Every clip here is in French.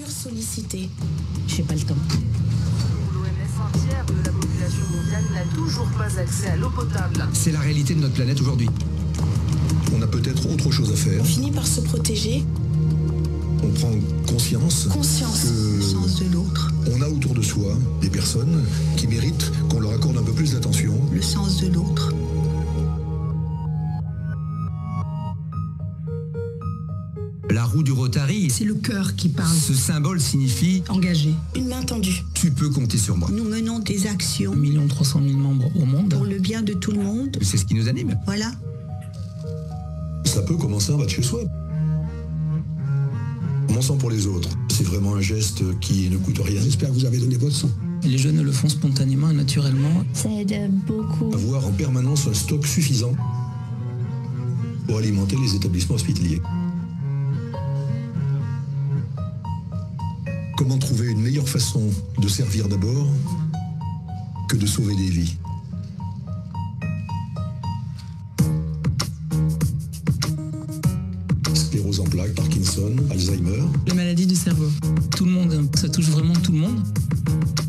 sursollicité. J'ai pas le temps. L'OMS, un tiers de la population mondiale n'a toujours pas accès à l'eau potable. C'est la réalité de notre planète aujourd'hui. On a peut-être autre chose à faire. On finit par se protéger. On prend conscience Le sens de l'autre. on a autour de soi des personnes qui méritent qu'on leur accorde un peu plus d'attention. Le sens de l'autre. La roue du Rotary, C'est le cœur qui parle. ce symbole signifie Engagé. Une main tendue. tu peux compter sur moi. Nous menons des actions 1 300 000 membres au monde. pour le bien de tout le monde. C'est ce qui nous anime. Voilà. Ça peut commencer en bas de chez soi. Commençons pour les autres. C'est vraiment un geste qui ne coûte rien. J'espère que vous avez donné votre sang. Les jeunes le font spontanément et naturellement. Ça aide beaucoup. Avoir en permanence un stock suffisant pour alimenter les établissements hospitaliers. Comment trouver une meilleure façon de servir d'abord que de sauver des vies? Sclérose en plaques, Parkinson, Alzheimer. Les maladies du cerveau. Tout le monde, ça touche vraiment tout le monde.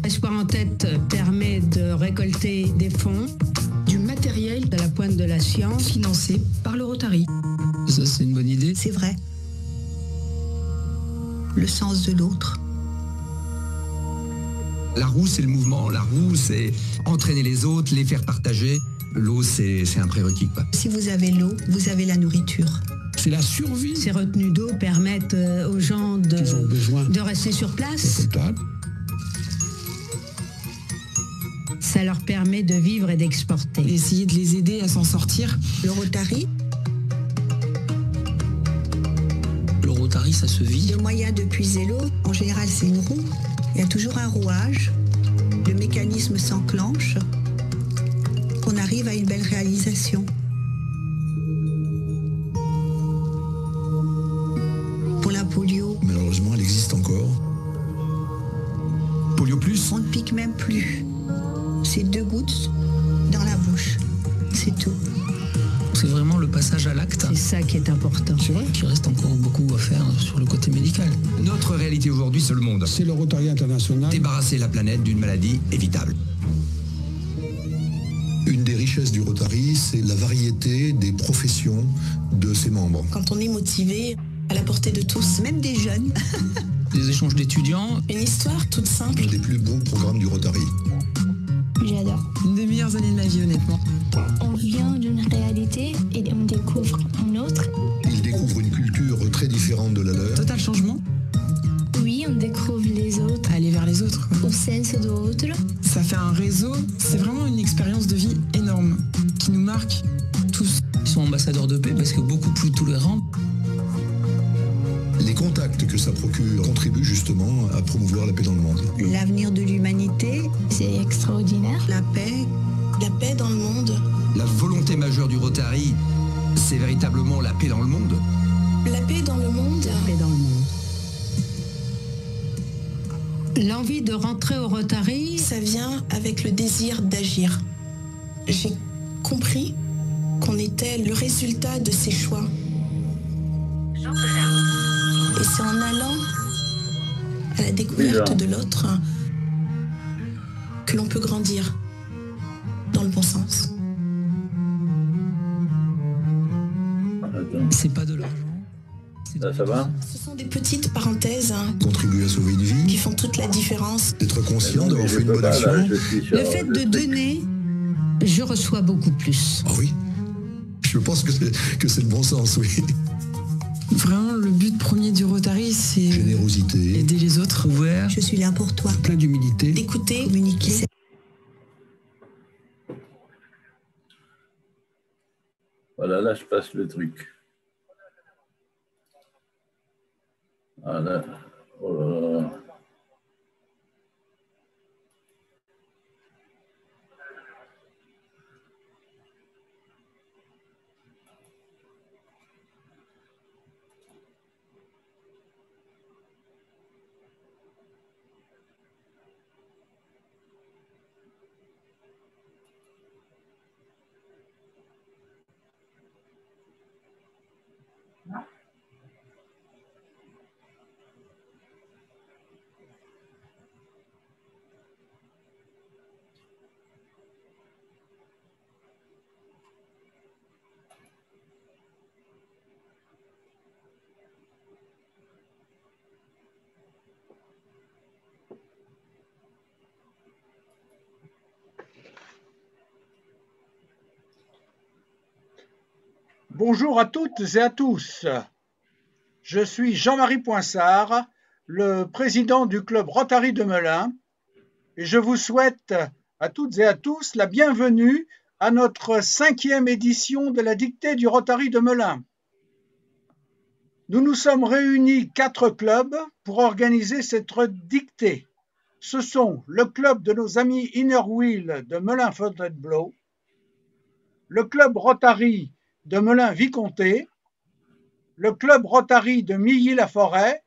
Espoir en tête permet de récolter des fonds, du matériel à la pointe de la science, Financé par le Rotary. Ça, c'est une bonne idée. C'est vrai. Le sens de l'autre. La roue, c'est le mouvement. La roue, c'est entraîner les autres, les faire partager. L'eau, c'est un prérequis, quoi. Si vous avez l'eau, vous avez la nourriture. C'est la survie. ces retenues d'eau permettent aux gens Ils ont besoin de rester sur d'eau place. potable. Ça leur permet de vivre et d'exporter. Essayer de les aider à s'en sortir. Le Rotary, Le Rotary, ça se vit. le moyen de puiser l'eau, en général c'est une roue. Il y a toujours un rouage. Le mécanisme s'enclenche. On arrive à une belle réalisation. Pour la polio, Malheureusement, elle existe encore. Polio Plus, on ne pique même plus. C'est 2 gouttes dans la bouche. C'est tout. C'est vraiment le passage à l'acte. C'est ça qui est important. C'est vrai qu'il reste encore beaucoup à faire sur le côté médical. notre réalité aujourd'hui, c'est le monde. C'est le Rotary International. Débarrasser la planète d'une maladie évitable. Une des richesses du Rotary, c'est la variété des professions de ses membres. Quand on est motivé, à la portée de tous, même des jeunes. Des échanges d'étudiants. Une histoire toute simple. Un des plus beaux programmes du Rotary. J'adore. Une des meilleures années de ma vie, honnêtement. On vient d'une réalité et on découvre une autre. Ils découvrent une culture très différente de la leur. Total changement. Oui, on découvre les autres. Aller vers les autres, quoi. Au sens d'autres. Ça fait un réseau. C'est vraiment une expérience de vie énorme qui nous marque tous. Ils sont ambassadeurs de paix parce que beaucoup plus tolérants. Les contacts que ça procure contribuent justement à promouvoir la paix dans le monde. L'avenir de l'humanité, C'est extraordinaire. la paix dans le monde. La volonté majeure du Rotary, c'est véritablement la paix dans le monde. La paix dans le monde. Paix dans le monde. L'envie de rentrer au Rotary, Ça vient avec le désir d'agir. J'ai compris qu'on était le résultat de ses choix. Et c'est en allant à la découverte de l'autre que l'on peut grandir dans le bon sens. C'est pas de l'argent. Ça va? Ce sont des petites parenthèses Contribuer à sauver une vie, qui font toute la différence. d'être conscient d'avoir fait une bonne action. le fait de donner, je reçois beaucoup plus. Ah oui, je pense que c'est le bon sens, oui. Vraiment, le but premier du Rotary, c'est Générosité. aider les autres, ouvert. Je suis là pour toi. Plein d'humilité. D'écouter, communiquer. Voilà, là, je passe le truc. Voilà. Oh là là. Bonjour à toutes et à tous. Je suis Jean-Marie Poinsard, le président du club Rotary de Melun, et je vous souhaite à toutes et à tous la bienvenue à notre 5e édition de la dictée du Rotary de Melun. Nous nous sommes réunis 4 clubs pour organiser cette dictée. Ce sont le club de nos amis Inner Wheel de Melun-Fontainebleau, le club Rotary de Melun-Vicomté, le club Rotary de Milly-la-Forêt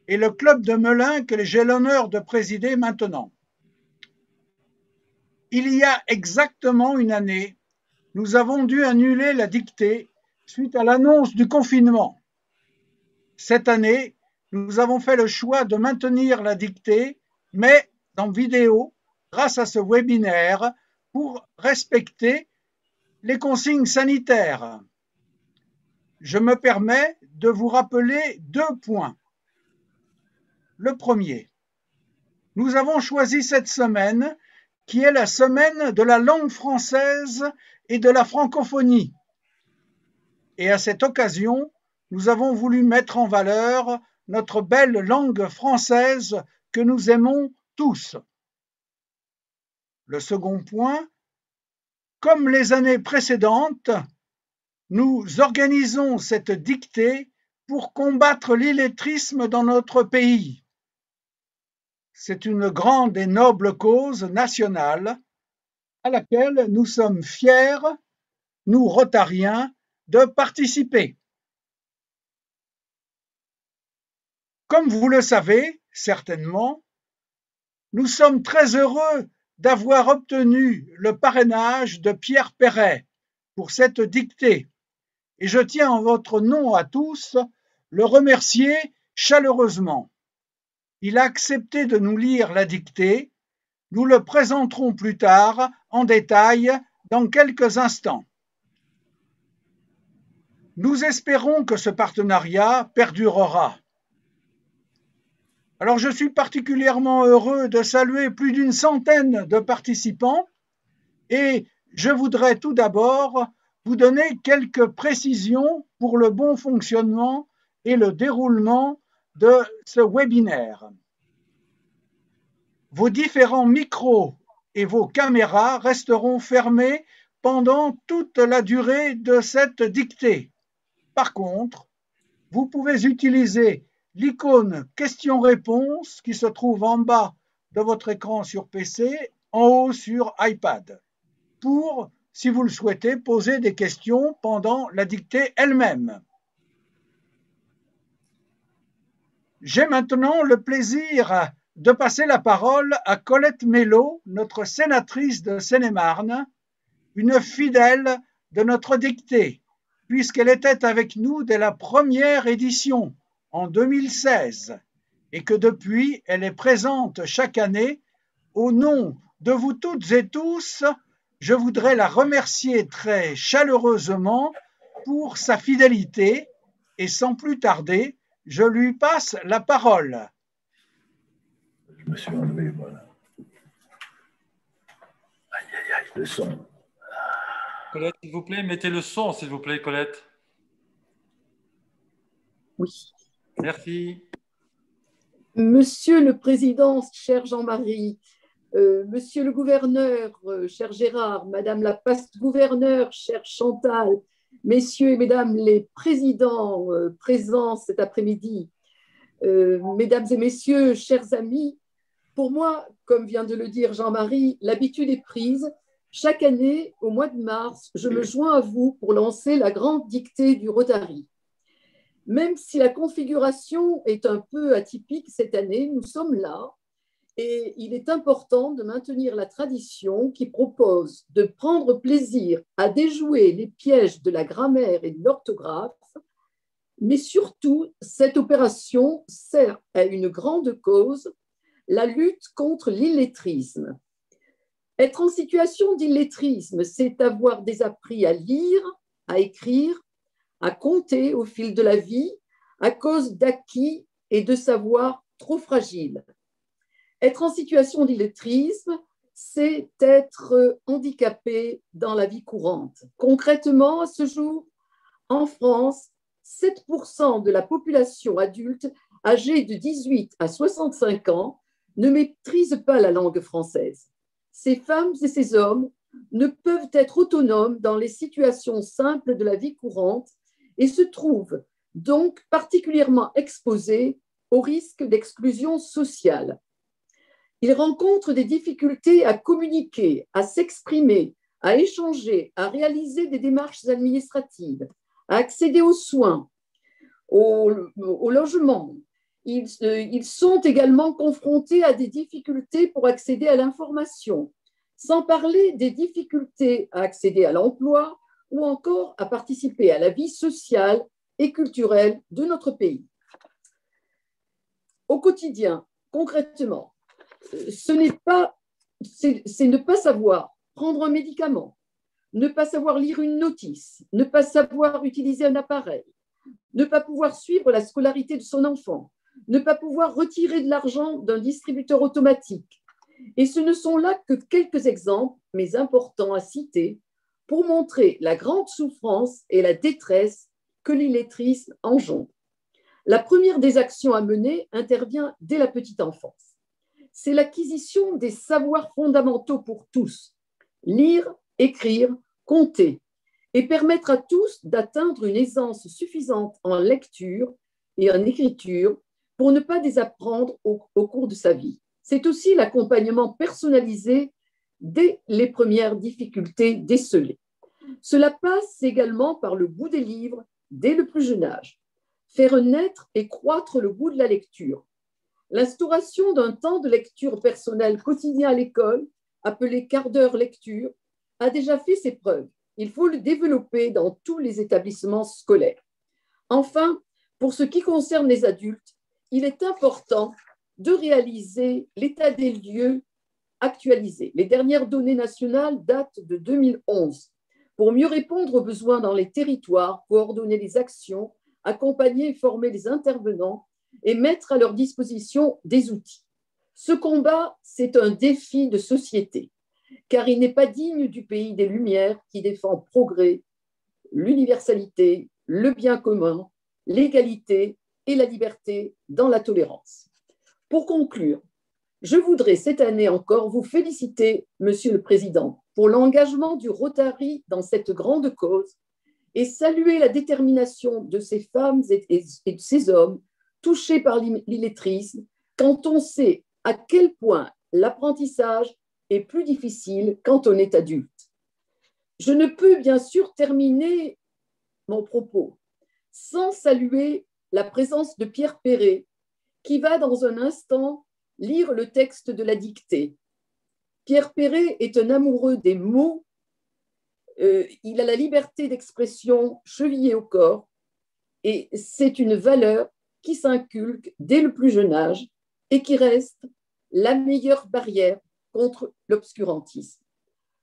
et le club de Melun que j'ai l'honneur de présider maintenant. Il y a exactement une année, nous avons dû annuler la dictée suite à l'annonce du confinement. Cette année, nous avons fait le choix de maintenir la dictée, mais en vidéo, grâce à ce webinaire, pour respecter les consignes sanitaires. Je me permets de vous rappeler 2 points. Le premier, nous avons choisi cette semaine qui est la semaine de la langue française et de la francophonie. Et à cette occasion, nous avons voulu mettre en valeur notre belle langue française que nous aimons tous. Le second point, comme les années précédentes, nous organisons cette dictée pour combattre l'illettrisme dans notre pays. C'est une grande et noble cause nationale à laquelle nous sommes fiers, nous rotariens, de participer. Comme vous le savez certainement, nous sommes très heureux d'avoir obtenu le parrainage de Pierre Perret pour cette dictée et je tiens en votre nom à tous le remercier chaleureusement. Il a accepté de nous lire la dictée, nous le présenterons plus tard en détail dans quelques instants. Nous espérons que ce partenariat perdurera. Alors je suis particulièrement heureux de saluer plus d'une centaine de participants et je voudrais tout d'abord vous donner quelques précisions pour le bon fonctionnement et le déroulement de ce webinaire. Vos différents micros et vos caméras resteront fermés pendant toute la durée de cette dictée. Par contre, vous pouvez utiliser l'icône questions-réponses qui se trouve en bas de votre écran sur PC, en haut sur iPad, pour, si vous le souhaitez, poser des questions pendant la dictée elle-même. J'ai maintenant le plaisir de passer la parole à Colette Mello, notre sénatrice de Seine-et-Marne, une fidèle de notre dictée, puisqu'elle était avec nous dès la première édition, en 2016, et que depuis, elle est présente chaque année. Au nom de vous toutes et tous, je voudrais la remercier très chaleureusement pour sa fidélité et sans plus tarder, je lui passe la parole. Je me suis enlevé, voilà. Aïe, aïe, aïe, le son. Colette, s'il vous plaît, mettez le son, s'il vous plaît, Colette. Oui. Merci. Monsieur le Président, cher Jean-Marie, Monsieur le Gouverneur, cher Gérard, Madame la Passe-Gouverneure, chère Chantal, Messieurs et Mesdames les Présidents présents cet après-midi, Mesdames et Messieurs, chers amis, pour moi, comme vient de le dire Jean-Marie, l'habitude est prise. Chaque année, au mois de mars, je me joins à vous pour lancer la grande dictée du Rotary. Même si la configuration est un peu atypique cette année, nous sommes là et il est important de maintenir la tradition qui propose de prendre plaisir à déjouer les pièges de la grammaire et de l'orthographe, mais surtout, cette opération sert à une grande cause, la lutte contre l'illettrisme. Être en situation d'illettrisme, c'est avoir désappris à lire, à écrire, à compter au fil de la vie à cause d'acquis et de savoirs trop fragiles. Être en situation d'illettrisme, c'est être handicapé dans la vie courante. Concrètement, à ce jour, En France, 7% de la population adulte âgée de 18 à 65 ans ne maîtrise pas la langue française. Ces femmes et ces hommes ne peuvent être autonomes dans les situations simples de la vie courante et se trouvent donc particulièrement exposés au risque d'exclusion sociale. Ils rencontrent des difficultés à communiquer, à s'exprimer, à échanger, à réaliser des démarches administratives, à accéder aux soins, au logement. Ils sont également confrontés à des difficultés pour accéder à l'information, sans parler des difficultés à accéder à l'emploi ou encore à participer à la vie sociale et culturelle de notre pays. Au quotidien, concrètement, c'est ne pas savoir prendre un médicament, ne pas savoir lire une notice, ne pas savoir utiliser un appareil, ne pas pouvoir suivre la scolarité de son enfant, ne pas pouvoir retirer de l'argent d'un distributeur automatique. Et ce ne sont là que quelques exemples, mais importants à citer, pour montrer la grande souffrance et la détresse que l'illettrisme engendre. La première des actions à mener intervient dès la petite enfance. C'est l'acquisition des savoirs fondamentaux pour tous, lire, écrire, compter, et permettre à tous d'atteindre une aisance suffisante en lecture et en écriture pour ne pas désapprendre au cours de sa vie. C'est aussi l'accompagnement personnalisé dès les premières difficultés décelées. Cela passe également par le goût des livres dès le plus jeune âge, faire naître et croître le goût de la lecture. L'instauration d'un temps de lecture personnel quotidien à l'école, appelé quart d'heure lecture, a déjà fait ses preuves. Il faut le développer dans tous les établissements scolaires. Enfin, pour ce qui concerne les adultes, il est important de réaliser l'état des lieux actualisé. Les dernières données nationales datent de 2011 pour mieux répondre aux besoins dans les territoires, coordonner les actions, accompagner et former les intervenants et mettre à leur disposition des outils. Ce combat, c'est un défi de société, car il n'est pas digne du pays des Lumières qui défend le progrès, l'universalité, le bien commun, l'égalité et la liberté dans la tolérance. Pour conclure, je voudrais cette année encore vous féliciter, Monsieur le Président, pour l'engagement du Rotary dans cette grande cause et saluer la détermination de ces femmes et de ces hommes touchés par l'illettrisme quand on sait à quel point l'apprentissage est plus difficile quand on est adulte. Je ne peux bien sûr terminer mon propos sans saluer la présence de Pierre Perret, qui va dans un instant lire le texte de la dictée. Pierre Perret est un amoureux des mots. Il a la liberté d'expression chevillée au corps et c'est une valeur qui s'inculque dès le plus jeune âge et qui reste la meilleure barrière contre l'obscurantisme.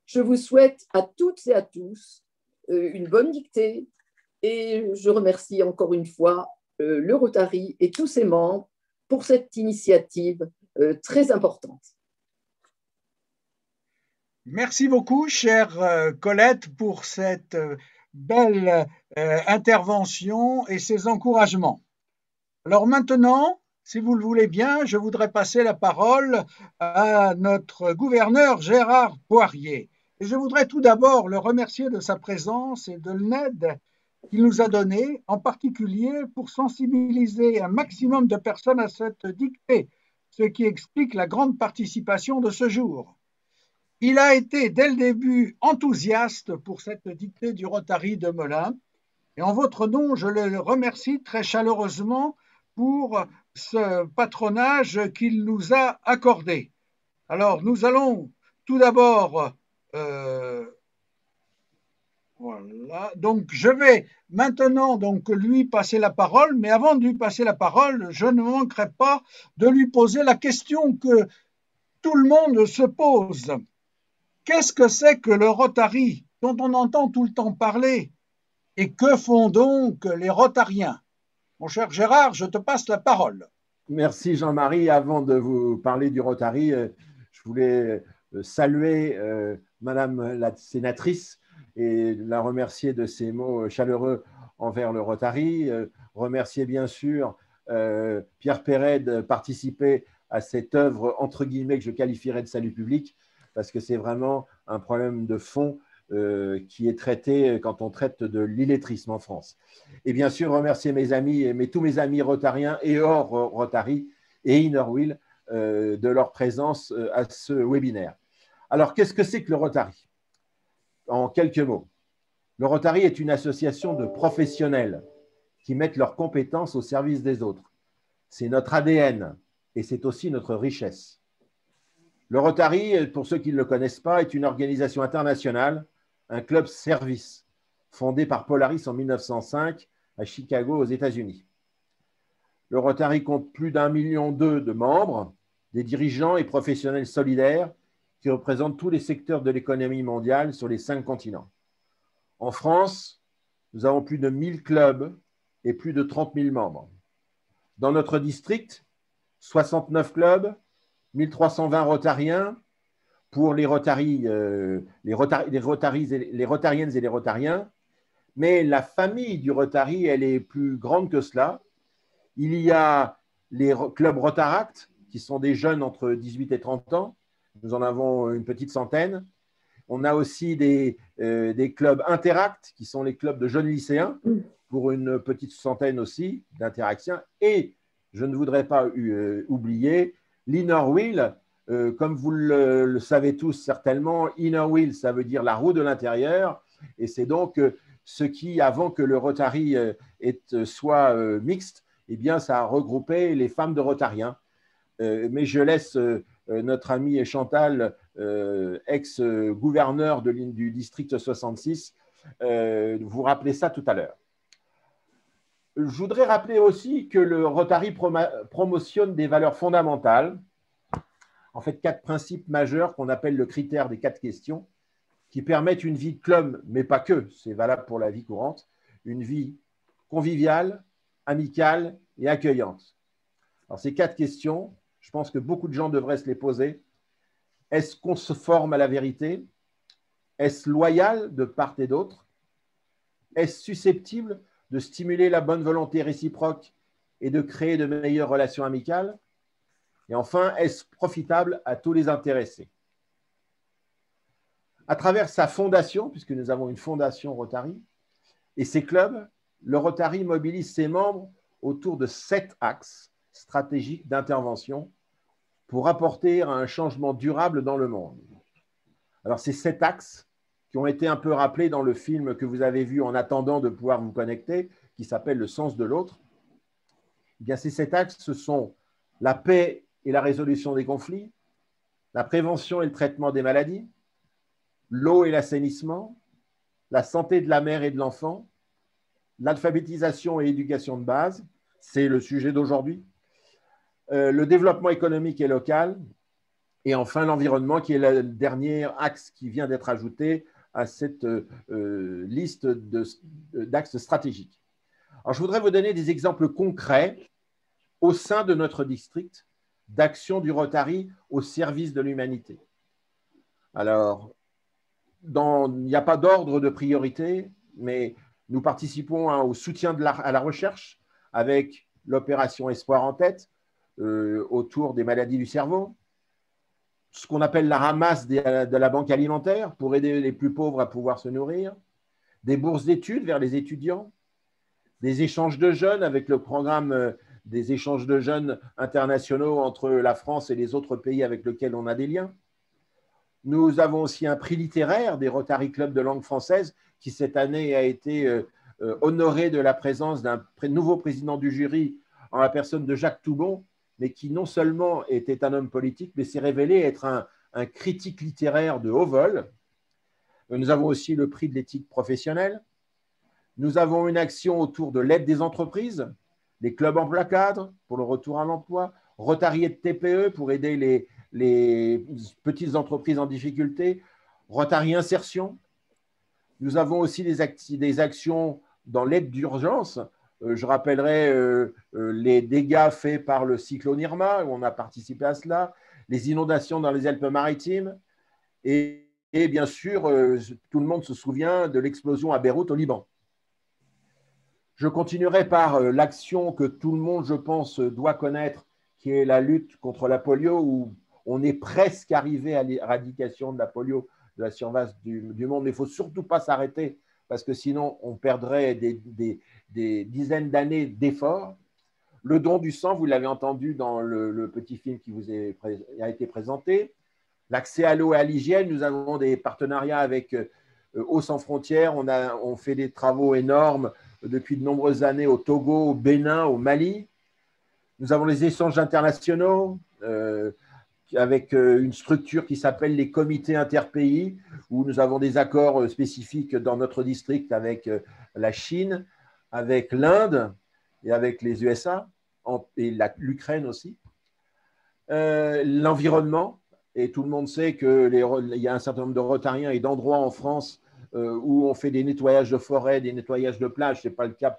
Je vous souhaite à toutes et à tous une bonne dictée et je remercie encore une fois le Rotary et tous ses membres pour cette initiative très importante. Merci beaucoup, chère Colette, pour cette belle intervention et ces encouragements. Alors maintenant, si vous le voulez bien, je voudrais passer la parole à notre gouverneur Gérard Poirier. Et je voudrais tout d'abord le remercier de sa présence et de l'aide qu'il nous a donnée, en particulier pour sensibiliser un maximum de personnes à cette dictée, ce qui explique la grande participation de ce jour. Il a été dès le début enthousiaste pour cette dictée du Rotary de Melun et en votre nom, je le remercie très chaleureusement pour ce patronage qu'il nous a accordé. Alors, nous allons tout d'abord... Voilà, donc je vais maintenant lui passer la parole, mais avant de lui passer la parole, je ne manquerai pas de lui poser la question que tout le monde se pose. Qu'est-ce que c'est que le Rotary dont on entend tout le temps parler? Et que font donc les Rotariens? Mon cher Gérard, je te passe la parole. Merci Jean-Marie. Avant de vous parler du Rotary, je voulais saluer Madame la sénatrice et la remercier de ses mots chaleureux envers le Rotary, remercier bien sûr Pierre Perret de participer à cette œuvre, entre guillemets, que je qualifierais de salut public, parce que c'est vraiment un problème de fond qui est traité quand on traite de l'illettrisme en France. Et bien sûr, remercier mes amis, tous mes amis rotariens et hors Rotary et Inner Wheel de leur présence à ce webinaire. Alors, qu'est-ce que c'est que le Rotary? En quelques mots, le Rotary est une association de professionnels qui mettent leurs compétences au service des autres. C'est notre ADN et c'est aussi notre richesse. Le Rotary, pour ceux qui ne le connaissent pas, est une organisation internationale, un club service, fondé par Polaris en 1905 à Chicago, aux États-Unis. Le Rotary compte plus d'1,2 million de membres, des dirigeants et professionnels solidaires qui représentent tous les secteurs de l'économie mondiale sur les 5 continents. En France, nous avons plus de 1000 clubs et plus de 30 000 membres. Dans notre district, 69 clubs, 1320 Rotariens pour les Rotariennes et les Rotariens. Mais la famille du Rotary, elle est plus grande que cela. Il y a les clubs Rotaract, qui sont des jeunes entre 18 et 30 ans. Nous en avons une petite centaine. On a aussi des clubs Interact, qui sont les clubs de jeunes lycéens, pour une petite centaine aussi d'interactions. Et je ne voudrais pas oublier l'Inner Wheel. Comme vous le savez tous certainement, Inner Wheel, ça veut dire la roue de l'intérieur. Et c'est donc ce qui, avant que le Rotary soit mixte, eh bien, ça a regroupé les femmes de Rotariens. Mais je laisse notre amie Chantal, ex-gouverneur du district 66, vous rappeler ça tout à l'heure. Je voudrais rappeler aussi que le Rotary promotionne des valeurs fondamentales, en fait 4 principes majeurs qu'on appelle le critère des 4 questions, qui permettent une vie de club, mais pas que, c'est valable pour la vie courante, une vie conviviale, amicale et accueillante. Alors ces 4 questions, je pense que beaucoup de gens devraient se les poser. Est-ce qu'on se forme à la vérité? Est-ce loyal de part et d'autre? Est-ce susceptible de stimuler la bonne volonté réciproque et de créer de meilleures relations amicales? Et enfin, est-ce profitable à tous les intéressés? À travers sa fondation, puisque nous avons une fondation Rotary, et ses clubs, le Rotary mobilise ses membres autour de 7 axes stratégiques d'intervention pour apporter un changement durable dans le monde. Alors, ces 7 axes qui ont été un peu rappelés dans le film que vous avez vu en attendant de pouvoir vous connecter, qui s'appelle Le sens de l'autre, eh bien, ces 7 axes, ce sont la paix et la résolution des conflits, la prévention et le traitement des maladies, l'eau et l'assainissement, la santé de la mère et de l'enfant, l'alphabétisation et l'éducation de base, c'est le sujet d'aujourd'hui, le développement économique et local, et enfin l'environnement, qui est le dernier axe qui vient d'être ajouté à cette liste d'axes stratégiques. Alors, je voudrais vous donner des exemples concrets au sein de notre district d'action du Rotary au service de l'humanité. Alors, il n'y a pas d'ordre de priorité, mais nous participons au soutien à la recherche avec l'opération Espoir en tête autour des maladies du cerveau, ce qu'on appelle la ramasse de la banque alimentaire pour aider les plus pauvres à pouvoir se nourrir, des bourses d'études vers les étudiants, des échanges de jeunes avec le programme des échanges de jeunes internationaux entre la France et les autres pays avec lesquels on a des liens. Nous avons aussi un prix littéraire des Rotary Club de langue française qui, cette année, a été honoré de la présence d'un nouveau président du jury en la personne de Jacques Toubon, mais qui non seulement était un homme politique, mais s'est révélé être un critique littéraire de haut vol. Nous avons aussi le prix de l'éthique professionnelle. Nous avons une action autour de l'aide des entreprises, les clubs emploi cadre pour le retour à l'emploi, Rotary de TPE pour aider les petites entreprises en difficulté, Rotary Insertion. Nous avons aussi des actions dans l'aide d'urgence. Je rappellerai les dégâts faits par le cyclone Irma, où on a participé à cela, les inondations dans les Alpes-Maritimes, et bien sûr, tout le monde se souvient de l'explosion à Beyrouth au Liban. Je continuerai par l'action que tout le monde, je pense, doit connaître, qui est la lutte contre la polio, où on est presque arrivé à l'éradication de la polio de la surface du monde. Mais il ne faut surtout pas s'arrêter, parce que sinon, on perdrait des dizaines d'années d'efforts. Le don du sang, vous l'avez entendu dans le petit film qui vous a été présenté. L'accès à l'eau et à l'hygiène, nous avons des partenariats avec Eau sans frontières. On fait des travaux énormes depuis de nombreuses années au Togo, au Bénin, au Mali. Nous avons les échanges internationaux avec une structure qui s'appelle les comités interpays, où nous avons des accords spécifiques dans notre district avec la Chine, avec l'Inde et avec les USA, et l'Ukraine aussi. L'environnement, et tout le monde sait qu'il y a un certain nombre de Rotariens et d'endroits en France où on fait des nettoyages de forêt, des nettoyages de plage. Ce n'est pas le cas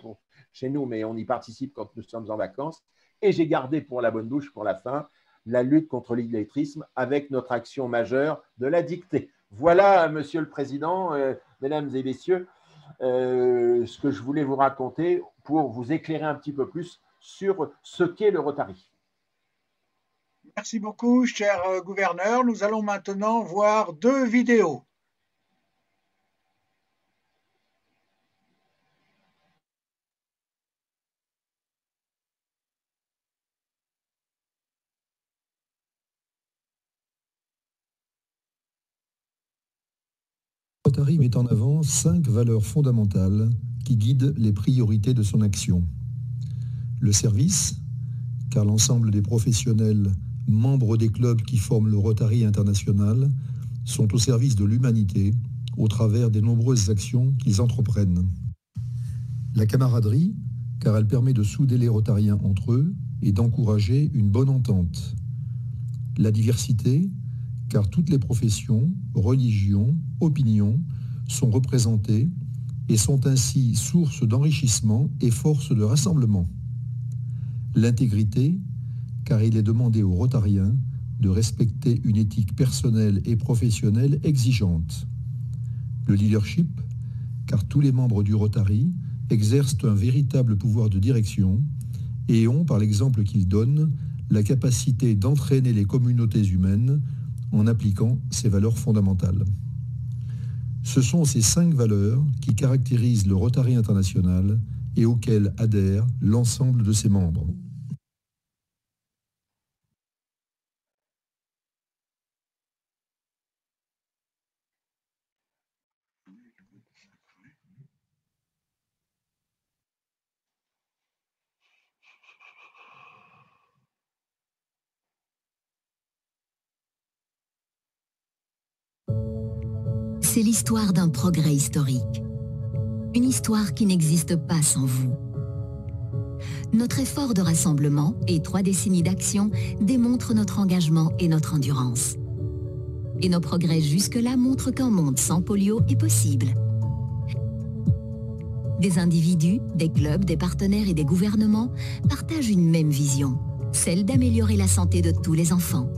chez nous, mais on y participe quand nous sommes en vacances. Et j'ai gardé pour la bonne bouche, pour la fin, la lutte contre l'illettrisme avec notre action majeure de la dictée. Voilà, Monsieur le Président, Mesdames et Messieurs, ce que je voulais vous raconter pour vous éclairer un petit peu plus sur ce qu'est le Rotary. Merci beaucoup, cher gouverneur. Nous allons maintenant voir 2 vidéos. Rotary met en avant 5 valeurs fondamentales qui guident les priorités de son action. Le service, car l'ensemble des professionnels membres des clubs qui forment le Rotary international sont au service de l'humanité au travers des nombreuses actions qu'ils entreprennent. La camaraderie, car elle permet de souder les Rotariens entre eux et d'encourager une bonne entente. La diversité, car toutes les professions, religions, opinions sont représentées et sont ainsi source d'enrichissement et force de rassemblement. L'intégrité, car il est demandé aux Rotariens de respecter une éthique personnelle et professionnelle exigeante. Le leadership, car tous les membres du Rotary exercent un véritable pouvoir de direction et ont, par l'exemple qu'ils donnent, la capacité d'entraîner les communautés humaines en appliquant ces valeurs fondamentales. Ce sont ces 5 valeurs qui caractérisent le Rotary international et auxquelles adhèrent l'ensemble de ses membres. C'est l'histoire d'un progrès historique. Une histoire qui n'existe pas sans vous. Notre effort de rassemblement et 3 décennies d'action démontrent notre engagement et notre endurance. Et nos progrès jusque-là montrent qu'un monde sans polio est possible. Des individus, des clubs, des partenaires et des gouvernements partagent une même vision, celle d'améliorer la santé de tous les enfants.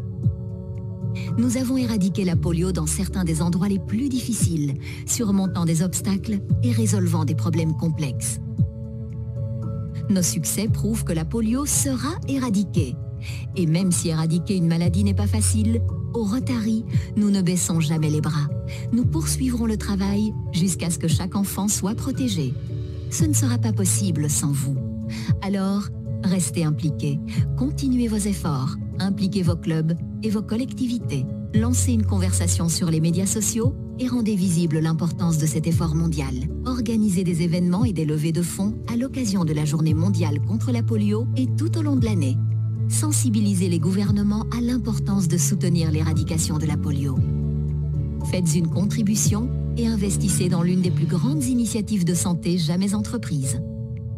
Nous avons éradiqué la polio dans certains des endroits les plus difficiles, surmontant des obstacles et résolvant des problèmes complexes. Nos succès prouvent que la polio sera éradiquée. Et même si éradiquer une maladie n'est pas facile, au Rotary, nous ne baissons jamais les bras. Nous poursuivrons le travail jusqu'à ce que chaque enfant soit protégé. Ce ne sera pas possible sans vous. Alors, restez impliqués, continuez vos efforts, impliquez vos clubs et vos collectivités. Lancez une conversation sur les médias sociaux et rendez visible l'importance de cet effort mondial. Organisez des événements et des levées de fonds à l'occasion de la Journée mondiale contre la polio et tout au long de l'année. Sensibilisez les gouvernements à l'importance de soutenir l'éradication de la polio. Faites une contribution et investissez dans l'une des plus grandes initiatives de santé jamais entreprises.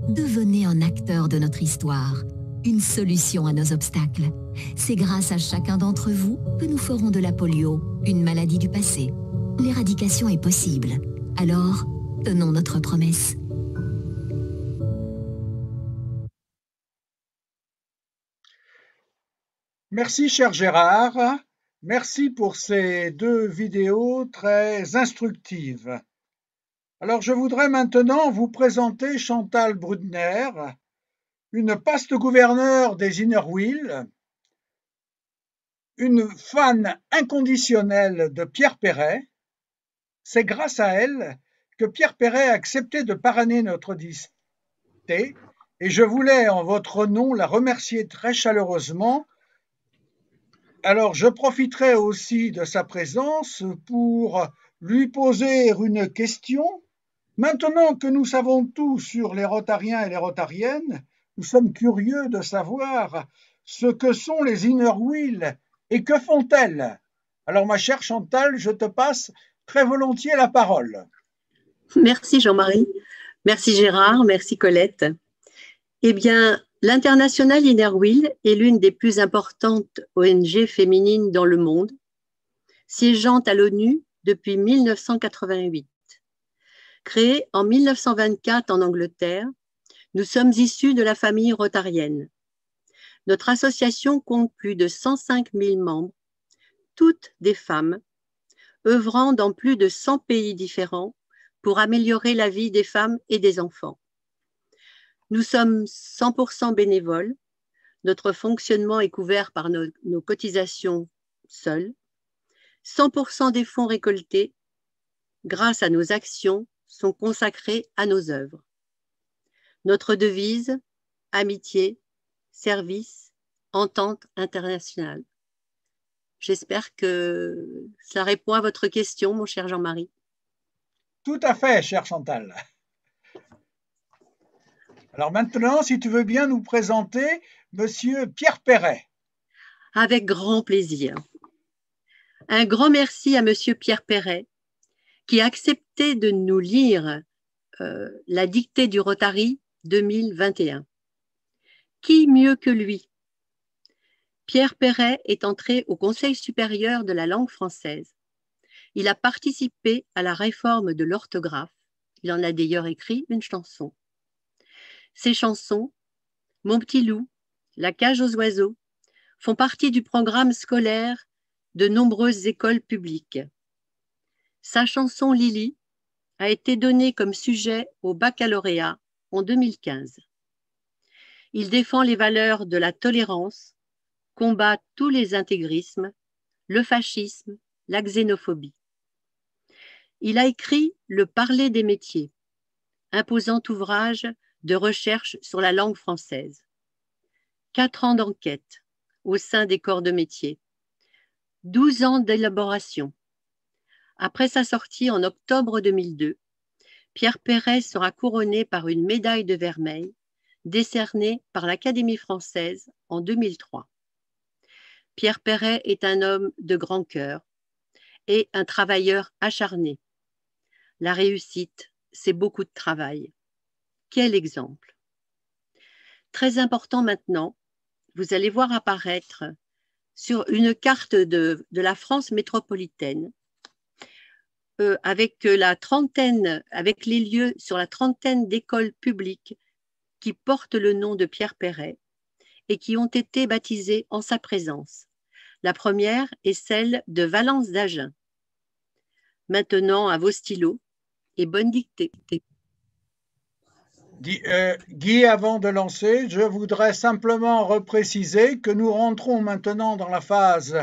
Devenez un acteur de notre histoire, une solution à nos obstacles. C'est grâce à chacun d'entre vous que nous ferons de la polio une maladie du passé. L'éradication est possible. Alors, tenons notre promesse. Merci, cher Gérard. Merci pour ces 2 vidéos très instructives. Alors, je voudrais maintenant vous présenter Chantal Brudner, une past gouverneure des Inner Wheel, une fan inconditionnelle de Pierre Perret. C'est grâce à elle que Pierre Perret a accepté de parrainer notre dictée, et je voulais, en votre nom, la remercier très chaleureusement. Alors, je profiterai aussi de sa présence pour lui poser une question. Maintenant que nous savons tout sur les Rotariens et les Rotariennes, nous sommes curieux de savoir ce que sont les Inner Wheel et que font-elles. Alors, ma chère Chantal, je te passe très volontiers la parole. Merci Jean-Marie, merci Gérard, merci Colette. Eh bien, l'International Inner Wheel est l'une des plus importantes ONG féminines dans le monde, siégeant à l'ONU depuis 1988. Créée en 1924 en Angleterre, nous sommes issus de la famille rotarienne. Notre association compte plus de 105 000 membres, toutes des femmes, œuvrant dans plus de 100 pays différents pour améliorer la vie des femmes et des enfants. Nous sommes 100% bénévoles. Notre fonctionnement est couvert par nos cotisations seules. 100% des fonds récoltés, grâce à nos actions, sont consacrés à nos œuvres. Notre devise, amitié, service, entente internationale. J'espère que ça répond à votre question, mon cher Jean-Marie. Tout à fait, chère Chantal. Alors maintenant, si tu veux bien nous présenter Monsieur Pierre Perret. Avec grand plaisir. Un grand merci à Monsieur Pierre Perret qui a accepté de nous lire la dictée du Rotary 2021. Qui mieux que lui? Pierre Perret est entré au Conseil supérieur de la langue française. Il a participé à la réforme de l'orthographe. Il en a d'ailleurs écrit une chanson. Ces chansons, Mon petit loup, La cage aux oiseaux, font partie du programme scolaire de nombreuses écoles publiques. Sa chanson Lily a été donnée comme sujet au baccalauréat en 2015. Il défend les valeurs de la tolérance, combat tous les intégrismes, le fascisme, la xénophobie. Il a écrit Le Parler des métiers, imposant ouvrage de recherche sur la langue française. 4 ans d'enquête au sein des corps de métier. 12 ans d'élaboration. Après sa sortie en octobre 2002, Pierre Perret sera couronné par une médaille de vermeil décernée par l'Académie française en 2003. Pierre Perret est un homme de grand cœur et un travailleur acharné. La réussite, c'est beaucoup de travail. Quel exemple! Très important maintenant, vous allez voir apparaître sur une carte de la France métropolitaine avec les lieux sur la trentaine d'écoles publiques qui portent le nom de Pierre Perret et qui ont été baptisées en sa présence. La première est celle de Valence d'Agen. Maintenant, à vos stylos et bonne dictée. Guy, avant de lancer, je voudrais simplement repréciser que nous rentrons maintenant dans la phase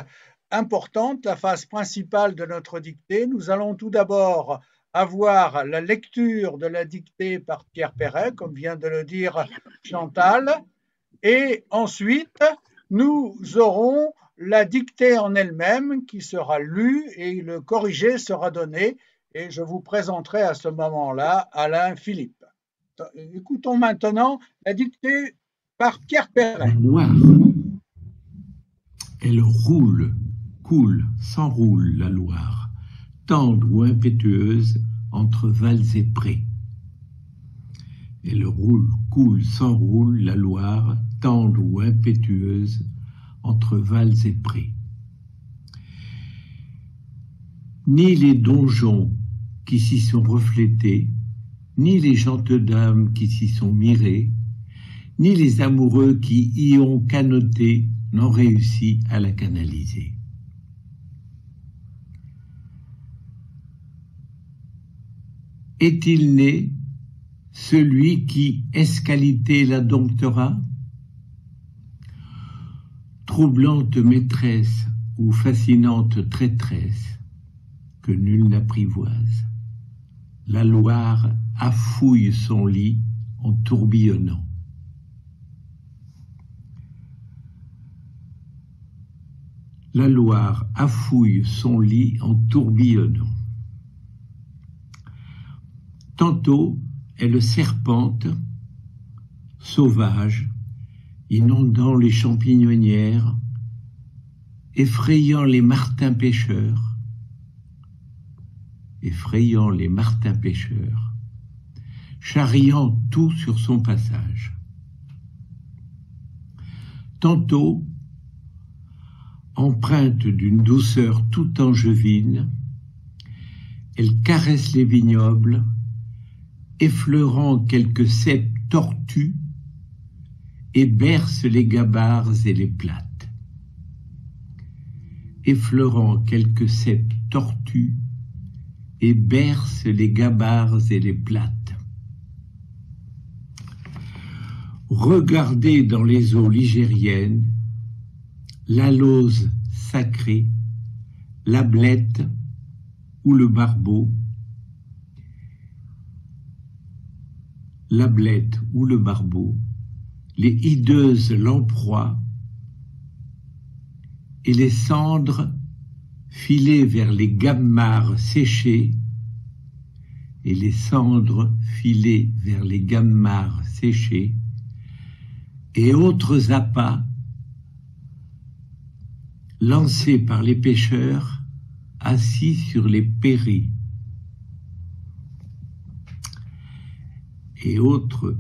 importante, la phase principale de notre dictée. Nous allons tout d'abord avoir la lecture de la dictée par Pierre Perret, comme vient de le dire Chantal, et ensuite nous aurons la dictée en elle-même qui sera lue et le corrigé sera donné, et je vous présenterai à ce moment-là Alain Philippe. Écoutons maintenant la dictée par Pierre Perret. Noire. Elle roule, coule, s'enroule la Loire, tendre ou impétueuse entre vals et prés. Elle roule, coule, s'enroule la Loire, tendre ou impétueuse entre vals et prés. Ni les donjons qui s'y sont reflétés, ni les gentes dames qui s'y sont mirées, ni les amoureux qui y ont canoté n'ont réussi à la canaliser. est-il né celui qui esqualité la domptera? Troublante maîtresse ou fascinante traîtresse que nul n'apprivoise, la Loire affouille son lit en tourbillonnant. La Loire affouille son lit en tourbillonnant. Tantôt, elle serpente, sauvage, inondant les champignonnières, effrayant les martins pêcheurs, charriant tout sur son passage. Tantôt, empreinte d'une douceur tout angevine, elle caresse les vignobles, effleurant quelques ceps tortues, et berce les gabarres et les plattes. Effleurant quelques ceps tortues, et berce les gabarres et les plattes. Regardez dans les eaux ligériennes la lauze sacrée, la blette ou le barbeau, les hideuses lamproies et les cendres filées vers les gammars séchés, et autres appâts lancés par les pêcheurs assis sur les périls, et autres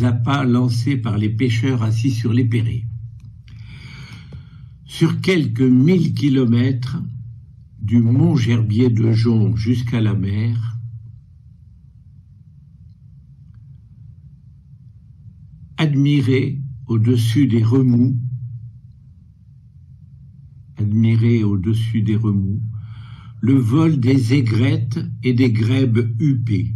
appâts lancés par les pêcheurs assis sur les périls. Sur quelques 1000 kilomètres, du mont Gerbier de Jonc jusqu'à la mer, admirez au-dessus des remous, le vol des aigrettes et des grèbes huppées.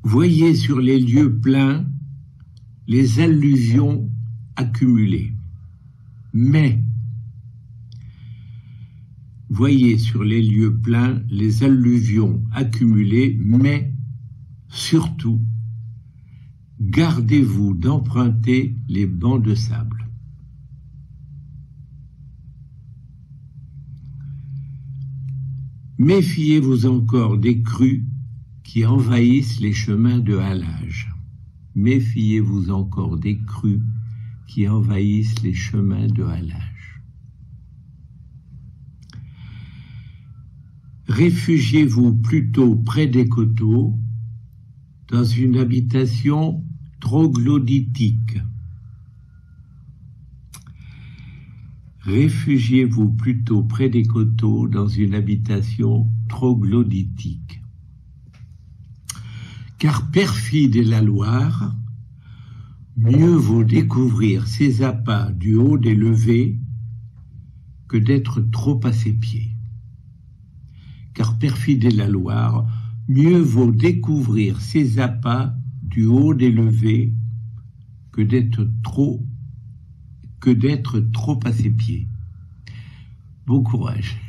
Voyez sur les lieux pleins les alluvions accumulées. Mais surtout, gardez-vous d'emprunter les bancs de sable. Méfiez-vous encore des crues qui envahissent les chemins de halage. Réfugiez-vous plutôt près des coteaux, dans une habitation troglodytique. Car perfide est la Loire, mieux vaut découvrir ses appâts du haut des levées que d'être trop à ses pieds. Mieux vaut découvrir ses appâts du haut des levées que d'être trop à ses pieds. Bon courage.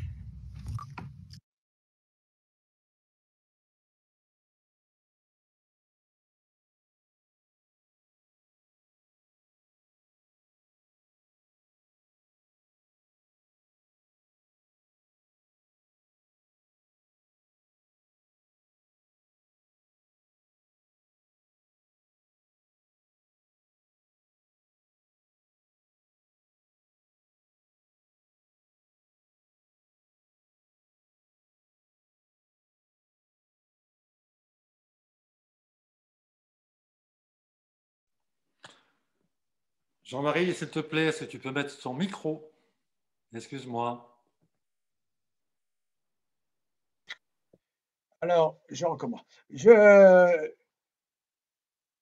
Jean-Marie, s'il te plaît, est-ce que tu peux mettre ton micro? Excuse-moi. Alors, je recommence.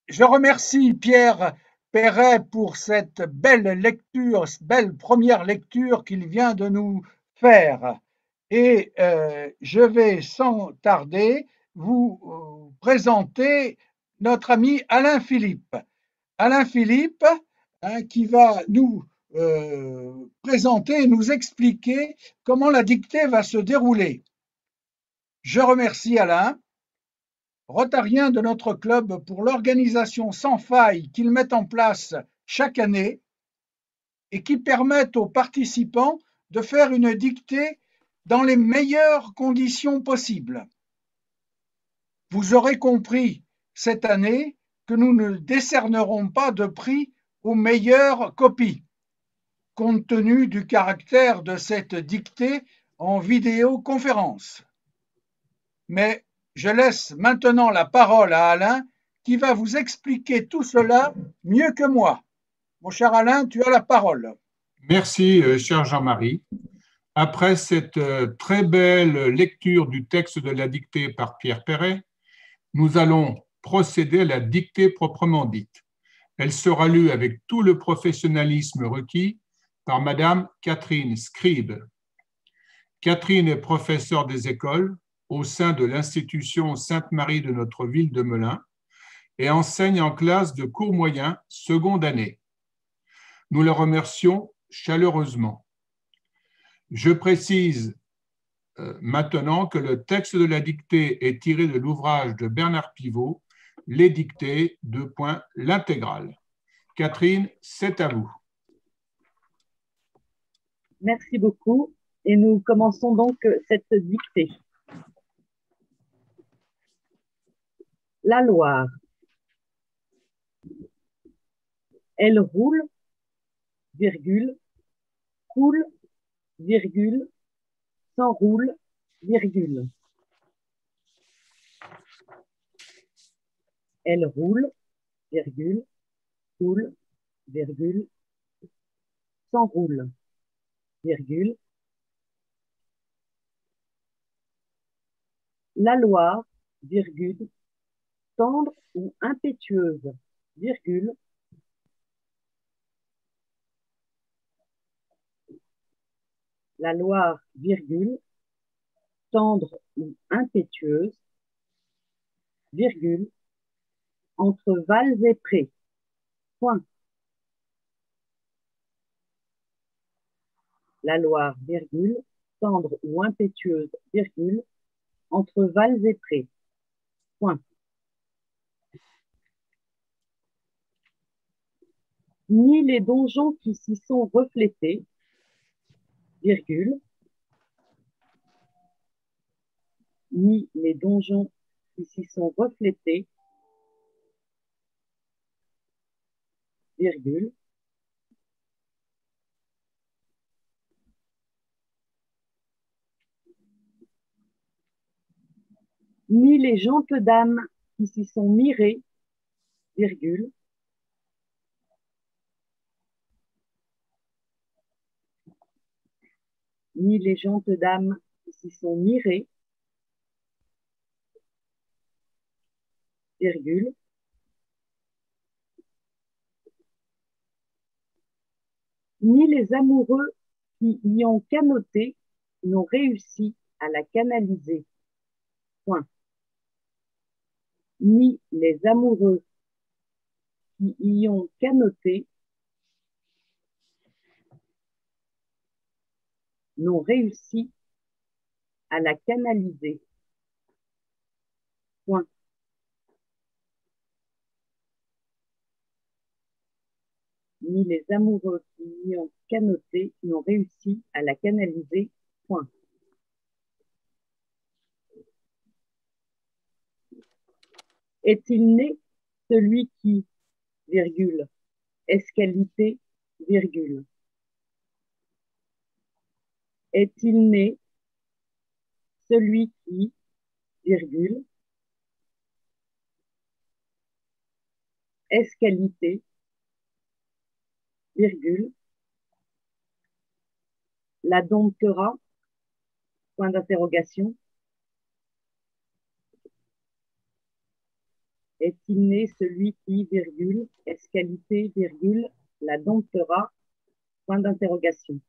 je remercie Pierre Perret pour cette belle lecture, cette belle première lecture qu'il vient de nous faire. Et je vais sans tarder vous présenter notre ami Alain Philippe. Alain Philippe, qui va nous présenter et nous expliquer comment la dictée va se dérouler. Je remercie Alain, rotarien de notre club, pour l'organisation sans faille qu'il met en place chaque année et qui permet aux participants de faire une dictée dans les meilleures conditions possibles. Vous aurez compris cette année que nous ne décernerons pas de prix aux meilleures copies, compte tenu du caractère de cette dictée en vidéoconférence. Mais je laisse maintenant la parole à Alain, qui va vous expliquer tout cela mieux que moi. Mon cher Alain, tu as la parole. Merci, cher Jean-Marie. Après cette très belle lecture du texte de la dictée par Pierre Perret, nous allons procéder à la dictée proprement dite. Elle sera lue avec tout le professionnalisme requis par Madame Catherine Scribe. Catherine est professeure des écoles au sein de l'institution Sainte-Marie de notre ville de Melun et enseigne en classe de cours moyen seconde année. Nous la remercions chaleureusement. Je précise maintenant que le texte de la dictée est tiré de l'ouvrage de Bernard Pivot, Les dictées, l'intégrale. Catherine, c'est à vous. Merci beaucoup et nous commençons donc cette dictée. La Loire. Elle roule, virgule, coule, virgule, s'enroule, virgule. Elle roule, virgule, coule, virgule, s'enroule, virgule. La Loire, virgule, tendre ou impétueuse, virgule. La Loire, virgule, tendre ou impétueuse, virgule, entre Vals et Prés, point. La Loire, virgule, tendre ou impétueuse, virgule, entre Vals et Prés, point. Ni les donjons qui s'y sont reflétés, virgule, ni les donjons qui s'y sont reflétés, virgule, ni les gentes dames qui s'y sont mirées, virgule, ni les gentes dames qui s'y sont mirées, virgule, ni les amoureux qui y ont canoté n'ont réussi à la canaliser, point. Ni les amoureux qui y ont canoté n'ont réussi à la canaliser, point. Ni les amoureux qui y ont canoté n'ont réussi à la canaliser, point. Est-il né celui qui, virgule, escalité, virgule. Est-il né celui qui, virgule, escalité, virgule, la domptera, point d'interrogation. Est-il né celui qui, virgule, est-ce qualité, virgule, la domptera, point d'interrogation.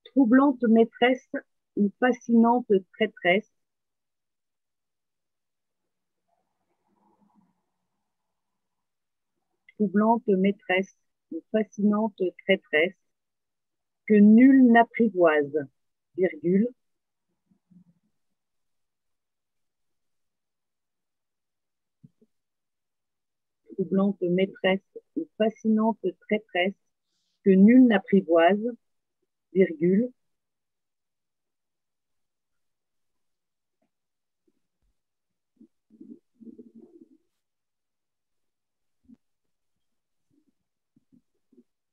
Troublante maîtresse ou fascinante traîtresse, troublante maîtresse ou fascinante traîtresse, que nul n'apprivoise, virgule, troublante maîtresse ou fascinante traîtresse, que nul n'apprivoise, virgule,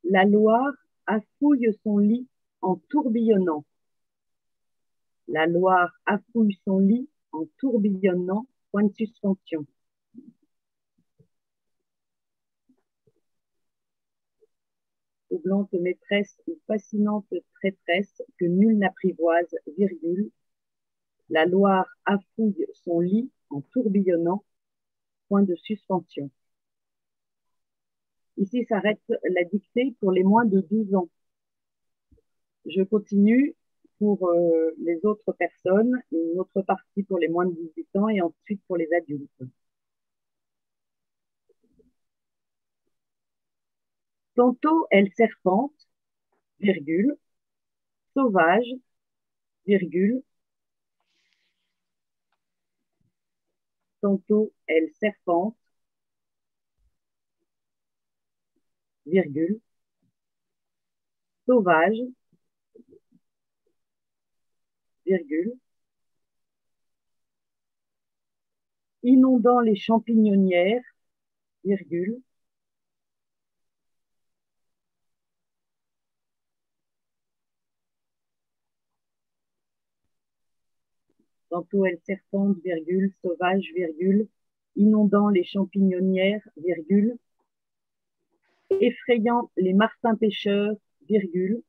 la Loire affouille son lit en tourbillonnant. La Loire affouille son lit en tourbillonnant, point de suspension. Troublante maîtresse ou fascinante traîtresse que nul n'apprivoise, virgule, la Loire affouille son lit en tourbillonnant, point de suspension. Ici s'arrête la dictée pour les moins de 12 ans. Je continue pour les autres personnes, une autre partie pour les moins de 18 ans et ensuite pour les adultes. Tantôt elle serpente, virgule, sauvage, virgule, tantôt elle serpente, virgule, sauvage, virgule, inondant les champignonnières, virgule, tantôt elle serpente, virgule, sauvage, virgule, inondant les champignonnières, virgule, effrayant les martins pêcheurs, virgule,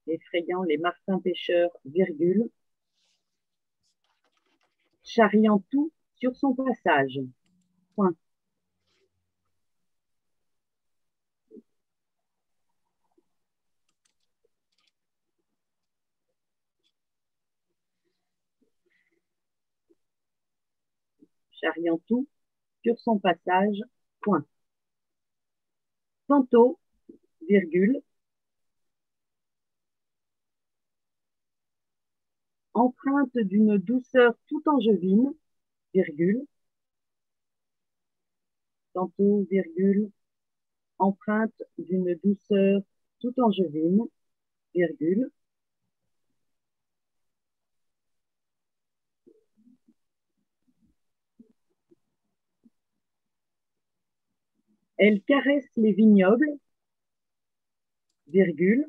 effrayant les martins pêcheurs, virgule, charriant tout sur son passage, point. Charriant tout sur son passage, point. Tantôt, virgule, empreinte d'une douceur tout angevine, virgule, tantôt, virgule, empreinte d'une douceur tout angevine, virgule, elle caresse les vignobles, virgule,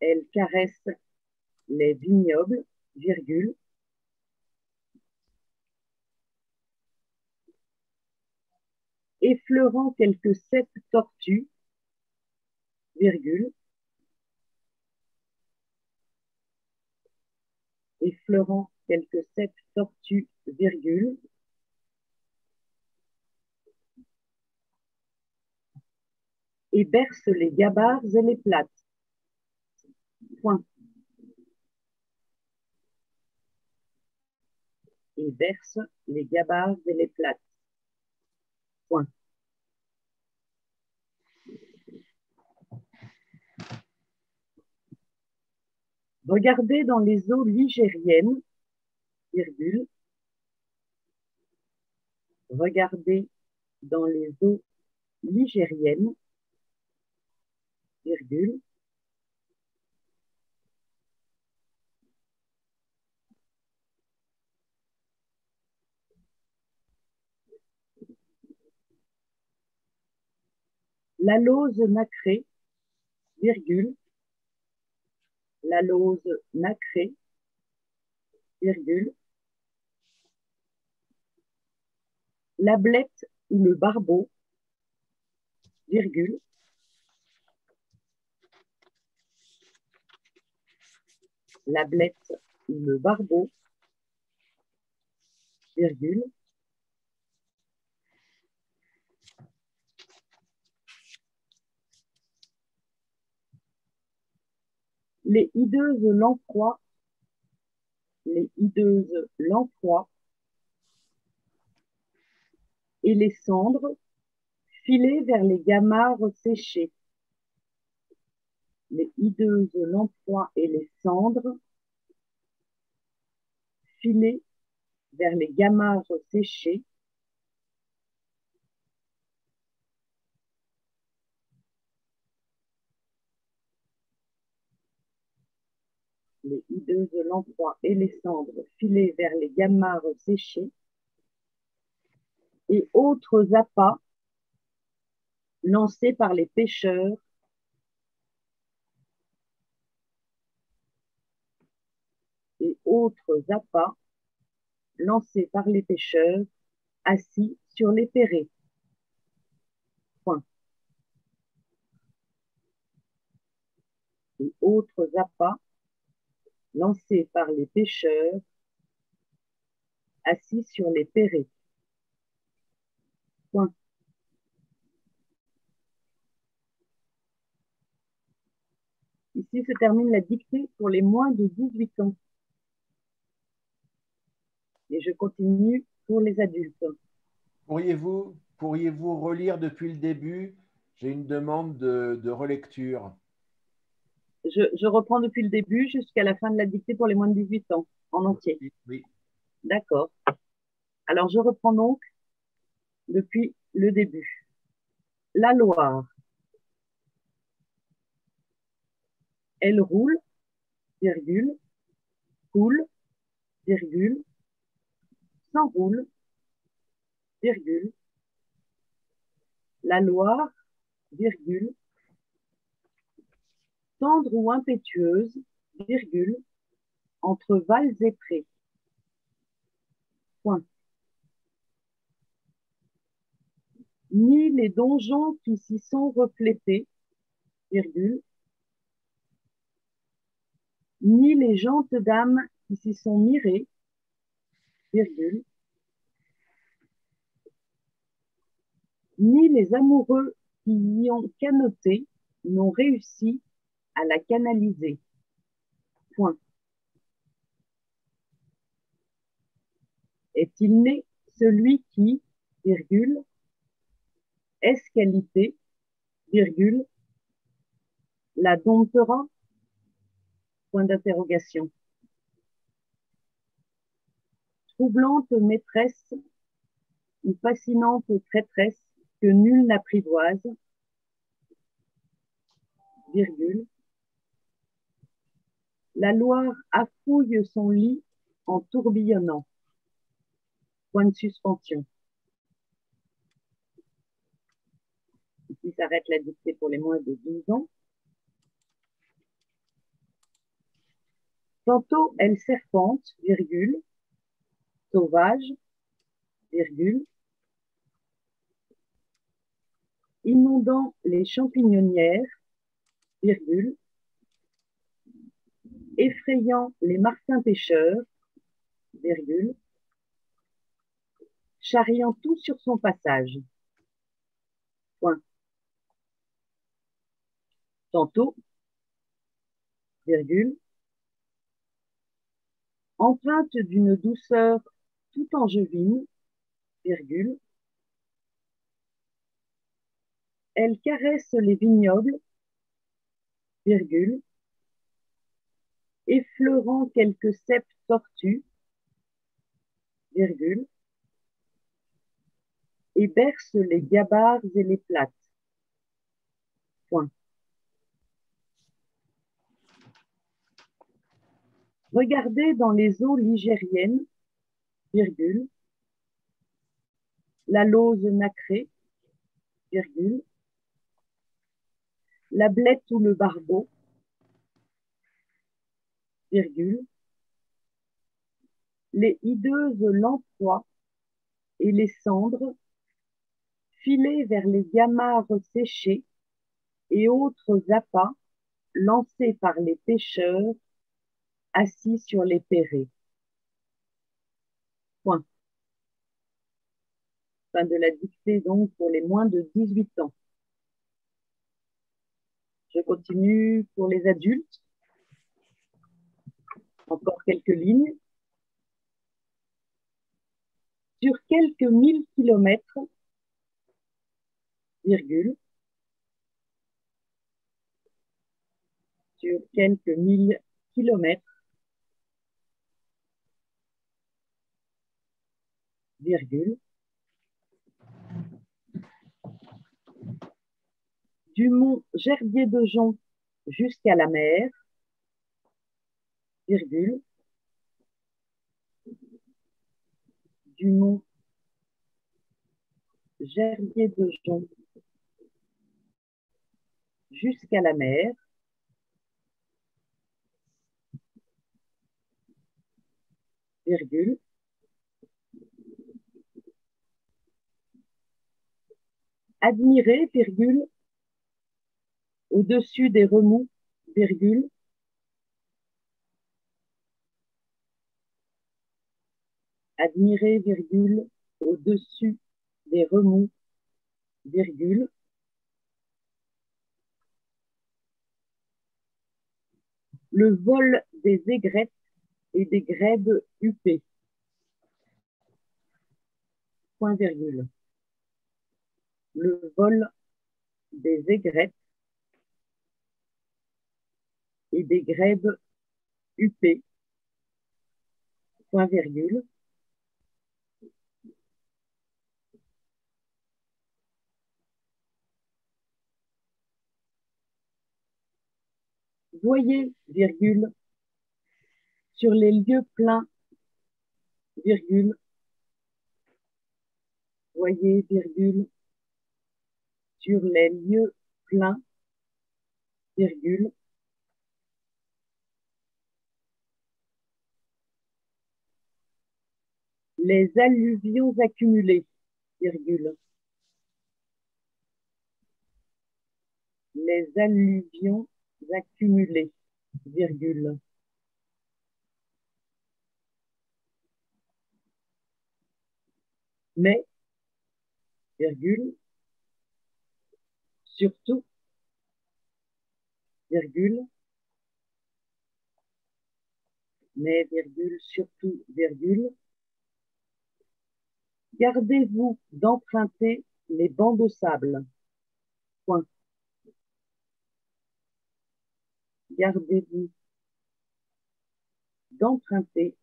elle caresse les vignobles, virgule, effleurant quelques cèpes tortues, virgule, effleurant quelques cèpes tortues, virgule, et berce les gabarres et les plates, point. Et berce les gabarres et les plates, point. Regardez dans les eaux ligériennes, virgule, regardez dans les eaux ligériennes, virgule, la lauze nacrée, virgule, la lauze nacrée, virgule, la blette ou le barbeau, virgule, la blette ou le barbeau, virgule, les hideuses lamproies, les hideuses lamproies et les cendres filées vers les gamarres séchées. Les hideuses lamproies et les cendres filées vers les gamarres séchées. Les hideuses lamproies et les cendres filées vers les gamarres séchées. Et autres appâts lancés par les pêcheurs et autres appâts lancés par les pêcheurs assis sur les perrets. Point. Et autres appâts lancés par les pêcheurs assis sur les perrets. Point. Ici se termine la dictée pour les moins de 18 ans. Et je continue pour les adultes. Pourriez-vous relire depuis le début? J'ai une demande de relecture. Je reprends depuis le début jusqu'à la fin de la dictée pour les moins de 18 ans, en entier. Oui. D'accord. Alors, je reprends donc depuis le début. La Loire, elle roule, virgule, coule, virgule, s'enroule, virgule, la Loire, virgule, tendre ou impétueuse, virgule, entre Vals et Prés. Point. Ni les donjons qui s'y sont reflétés, virgule, ni les gentes dames qui s'y sont mirées, virgule, ni les amoureux qui y ont canoté n'ont réussi à la canaliser. Point. Est-il né celui qui, virgule, est-ce qualité, virgule, la domptera? Point d'interrogation. Troublante maîtresse ou fascinante traîtresse que nul n'apprivoise, virgule, la Loire affouille son lit en tourbillonnant. Point de suspension. Ici s'arrête la dictée pour les moins de 12 ans. Tantôt elle serpente, virgule, sauvage, virgule, inondant les champignonnières, virgule, effrayant les martins pêcheurs, virgule, charriant tout sur son passage. Point. Tantôt, virgule, empreinte d'une douceur tout angevine, virgule, elle caresse les vignobles, virgule, effleurant quelques cèpes tortues, virgule, et berce les gabarres et les plates. Point. Regardez dans les eaux ligériennes, virgule, la lauze nacrée, virgule, la blette ou le barbeau, virgule, les hideuses lamproies et les cendres, filées vers les gamarres séchés et autres appâts lancés par les pêcheurs assis sur les perrets. Point. Fin de la dictée donc pour les moins de 18 ans. Je continue pour les adultes. Encore quelques lignes. Sur quelques 1000 kilomètres, virgule, sur quelques 1000 kilomètres, virgule, du mont Gerbier-de-Jonc jusqu'à la mer, virgule, du mont Gerbier-de-Jonc jusqu'à la mer, virgule, admirer, virgule, au-dessus des remous, virgule, admirer, virgule, au-dessus des remous, virgule, le vol des aigrettes et des grèbes huppées, point virgule, le vol des aigrettes et des grèbes huppées, point virgule, voyez, virgule, sur les lieux pleins, virgule, voyez, virgule, sur les lieux pleins, virgule, les alluvions accumulées, virgule, les alluvions accumulées, virgule, mais, virgule, surtout, virgule, mais, virgule, surtout, virgule, gardez-vous d'emprunter les bancs de sable, point. Gardez-vous d'emprunter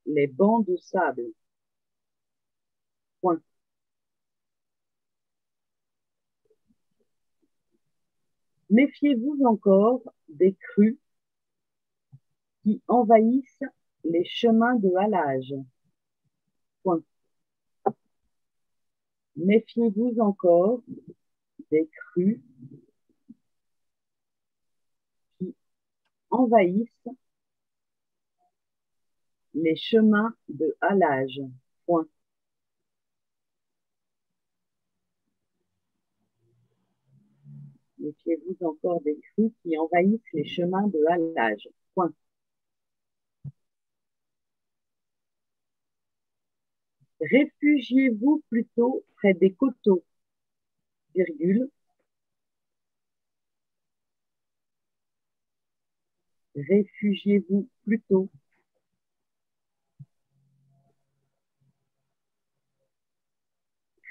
les bancs de sable, point. Méfiez-vous encore des crues qui envahissent les chemins de halage, point. Méfiez-vous encore des crues qui envahissent les chemins de halage, point. Méfiez-vous encore des crues qui envahissent les chemins de halage, point. Réfugiez-vous plutôt près des coteaux, virgule, réfugiez-vous plutôt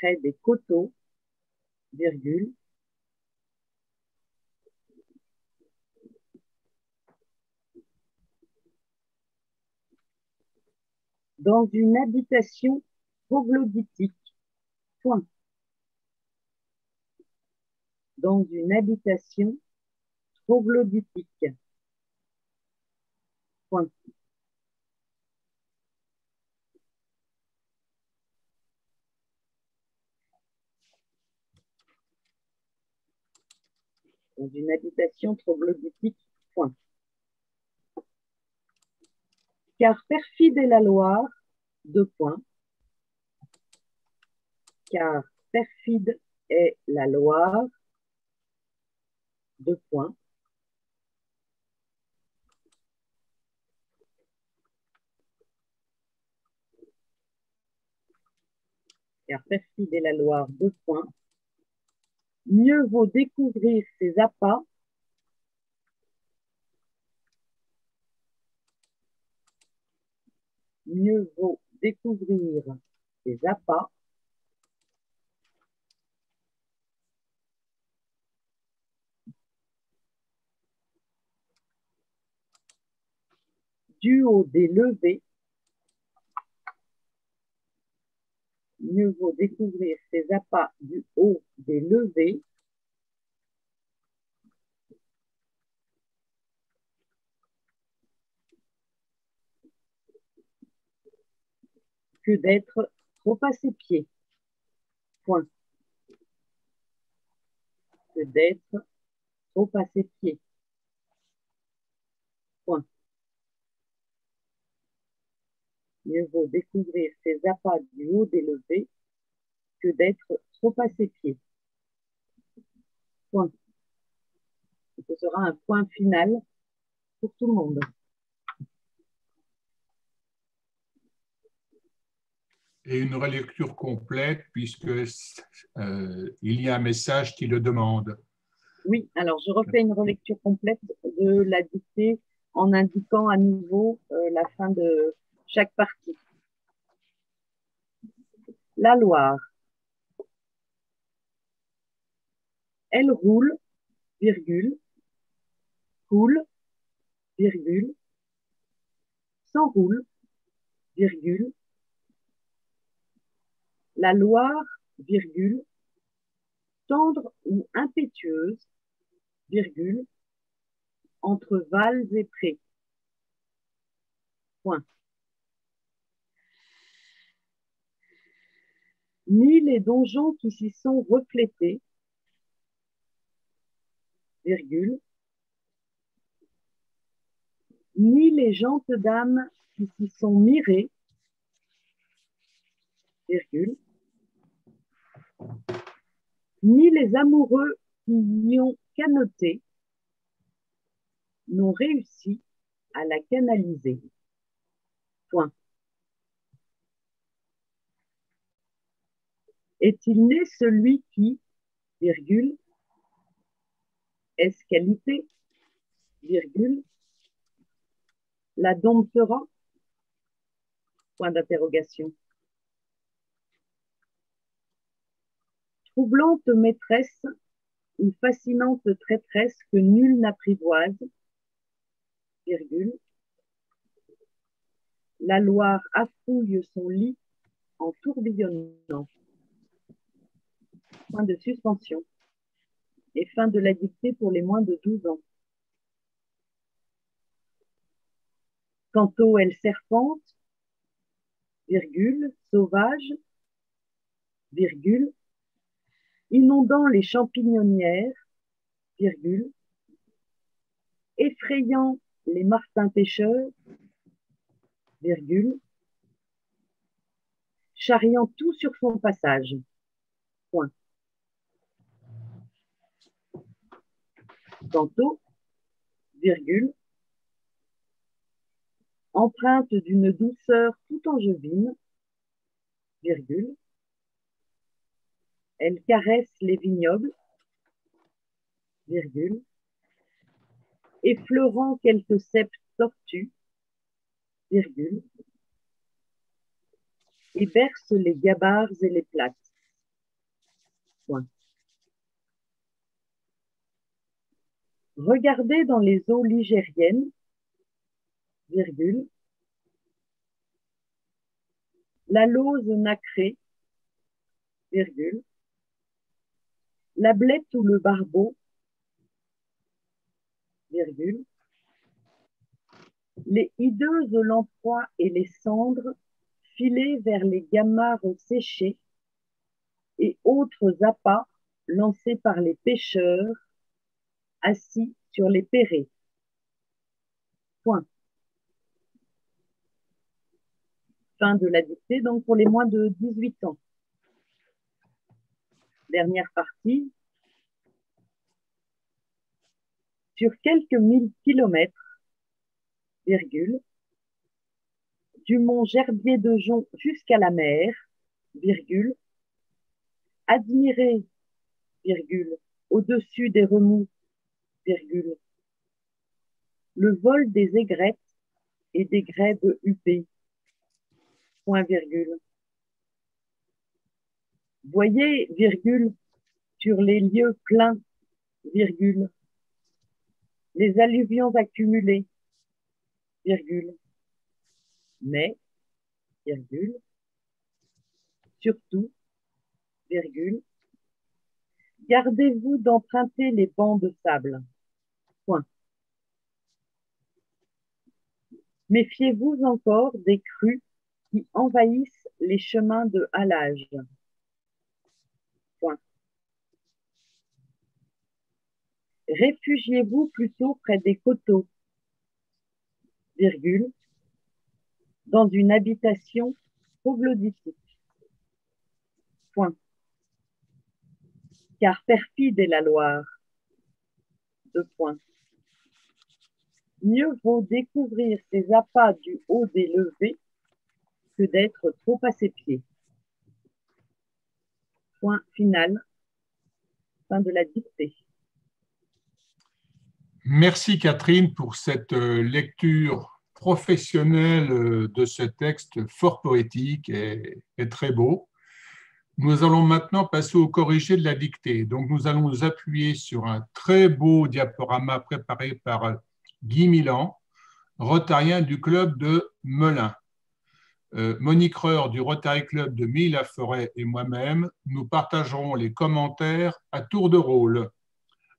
près des coteaux, virgule, dans une habitation troglodytique, point. Dans une habitation troglodytique, point. Dans une habitation troglodytique, point. Car perfide est la Loire, deux points. Car perfide est la Loire, deux points. Car perfide est la Loire, deux points. Mieux vaut découvrir ses appâts mieux vaut découvrir ses appâts du haut des levées. Mieux vaut découvrir ses appâts du haut des levées que d'être trop à ses pieds. Point. Que d'être trop à ses pieds. Point. Mieux vaut découvrir ses appâts du haut des levées que d'être trop à ses pieds. Point. Ce sera un point final pour tout le monde. Et une relecture complète, puisque il y a un message qui le demande. Oui, alors je refais une relecture complète de la dictée en indiquant à nouveau la fin de chaque partie. La Loire. Elle roule, virgule, coule, virgule, s'enroule, virgule, la Loire, virgule, tendre ou impétueuse, virgule, entre vals et prés. Point. Ni les donjons qui s'y sont reflétés, virgule, ni les gentes dames qui s'y sont mirées, virgule, ni les amoureux qui y ont canoté n'ont réussi à la canaliser. Point. Est-il né celui qui, virgule, est-ce qualité, virgule, la domptera, point d'interrogation. Troublante maîtresse ou fascinante traîtresse que nul n'apprivoise, virgule, la Loire affouille son lit en tourbillonnant. Point de suspension. Et fin de la dictée pour les moins de 12 ans. Quant elle serpente, virgule, sauvage, virgule, inondant les champignonnières, virgule, effrayant les martins pêcheurs, virgule, charriant tout sur son passage. Point. Tantôt, virgule, empreinte d'une douceur tout angevine, virgule, elle caresse les vignobles, virgule, effleurant quelques cèpes tortues, virgule, et berce les gabarres et les plates. Point. Regardez dans les eaux ligériennes, virgule, la lauze nacrée, virgule, la blette ou le barbeau, virgule, les hideuses lamproies et les cendres filées vers les gamarres séchés et autres appâts lancés par les pêcheurs assis sur les pérés. Point. Fin de la dictée, donc pour les moins de 18 ans. Dernière partie. Sur quelques 1000 kilomètres, virgule, du mont Gerbier de Jonc jusqu'à la mer, virgule, admirez, virgule, au-dessus des remous, virgule, le vol des aigrettes et des grèbes huppées, point virgule. Voyez, virgule, sur les lieux pleins, virgule, les alluvions accumulées, virgule, mais, virgule, surtout, virgule, gardez-vous d'emprunter les bancs de sable, point. Méfiez-vous encore des crues qui envahissent les chemins de halage, point. Réfugiez-vous plutôt près des coteaux, virgule, dans une habitation troglodytique, point. Car perfide est la Loire, deux points. Mieux vaut découvrir ses appâts du haut des levées que d'être trop à ses pieds. Point final. Fin de la dictée. Merci Catherine pour cette lecture professionnelle de ce texte fort poétique et très beau. Nous allons maintenant passer au corrigé de la dictée. Donc nous allons nous appuyer sur un très beau diaporama préparé par Guy Milan, rotarien du club de Melun. Monique Reur du Rotary Club de Milly-la-Forêt et moi-même, nous partagerons les commentaires à tour de rôle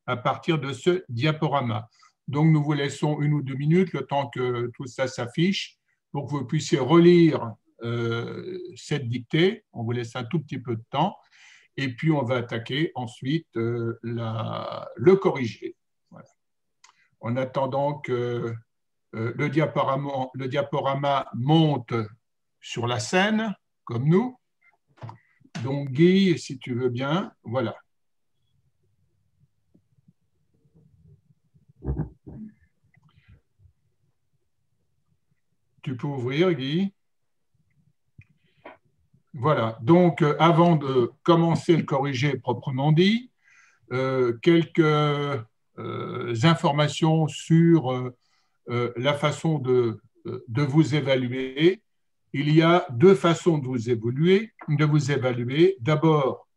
à partir de ce diaporama. Donc, nous vous laissons 1 ou 2 minutes, le temps que tout ça s'affiche, pour que vous puissiez relire cette dictée. On vous laisse un tout petit peu de temps. Et puis, on va attaquer ensuite le corrigé. Voilà. En attendant que le diaporama monte sur la scène, comme nous. Donc, Guy, si tu veux bien, voilà. Tu peux ouvrir, Guy. Voilà. Donc, avant de commencer le corrigé proprement dit, quelques informations sur la façon de vous évaluer. Il y a 2 façons de vous évaluer. D'abord,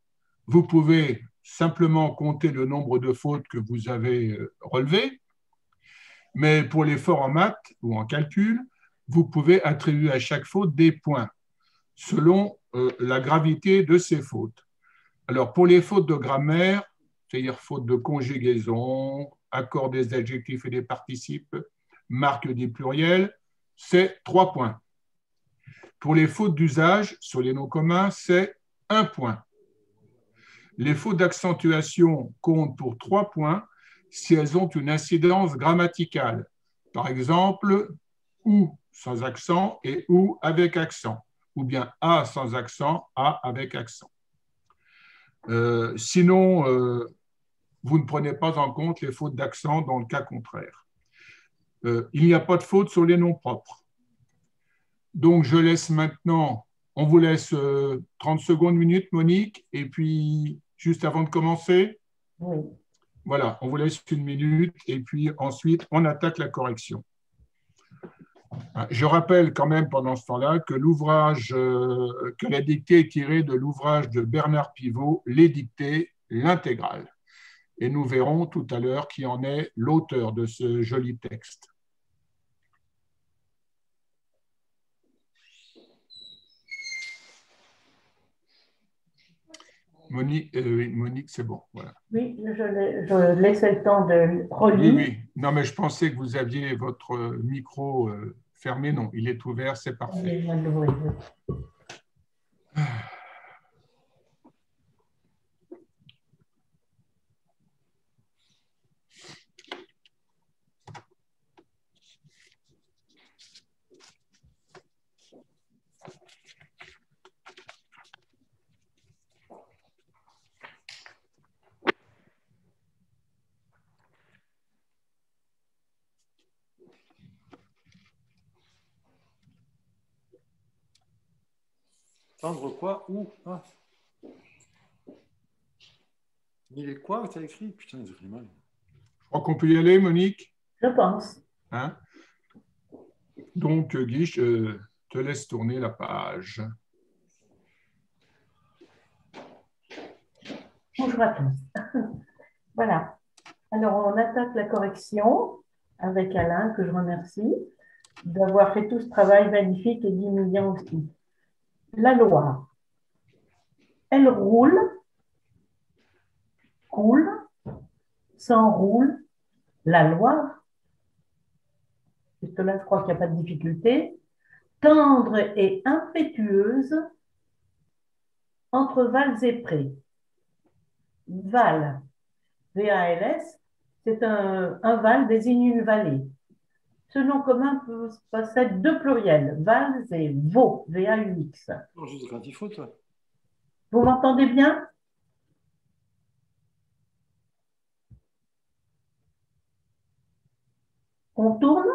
vous pouvez simplement compter le nombre de fautes que vous avez relevées, mais pour l'effort en maths ou en calcul, vous pouvez attribuer à chaque faute des points selon la gravité de ces fautes. Alors, pour les fautes de grammaire, c'est-à-dire fautes de conjugaison, accord des adjectifs et des participes, marque des pluriels, c'est 3 points. Pour les fautes d'usage sur les noms communs, c'est 1 point. Les fautes d'accentuation comptent pour 3 points si elles ont une incidence grammaticale. Par exemple, ou sans accent et ou avec accent, ou bien a sans accent, a avec accent. Sinon, vous ne prenez pas en compte les fautes d'accent dans le cas contraire. Il n'y a pas de faute sur les noms propres. Donc, je laisse maintenant, on vous laisse 30 secondes, minutes, Monique, et puis juste avant de commencer, oui. Voilà, on vous laisse 1 minute, et puis ensuite, on attaque la correction. Je rappelle quand même pendant ce temps-là que que la dictée est tirée de l'ouvrage de Bernard Pivot, Les dictées, l'intégrale. Et nous verrons tout à l'heure qui en est l'auteur de ce joli texte. Monique, c'est bon. Voilà. Oui, je laisse le temps de relire. Oui. Non, mais je pensais que vous aviez votre micro fermé. Non, il est ouvert, c'est parfait. Tendre quoi? Où? Ah. Il est quoi, tu as écrit? Putain, ils écrivent mal. Je crois qu'on peut y aller, Monique? Je pense. Hein? Donc, Guy, je te laisse tourner la page. Bonjour à tous. Voilà. Alors, on attaque la correction avec Alain, que je remercie d'avoir fait tout ce travail magnifique et d'Emilien aussi. La Loire, elle roule, coule, s'enroule, la Loire, jusque-là, je crois qu'il n'y a pas de difficulté, tendre et impétueuse, entre vals et prés. Val, V-A-L-S, c'est un val désigne une vallée. Ce nom commun possède deux pluriels, vals et vaux, V-A-U-X. Non, juste quand il faut, toi. Vous m'entendez bien? On tourne?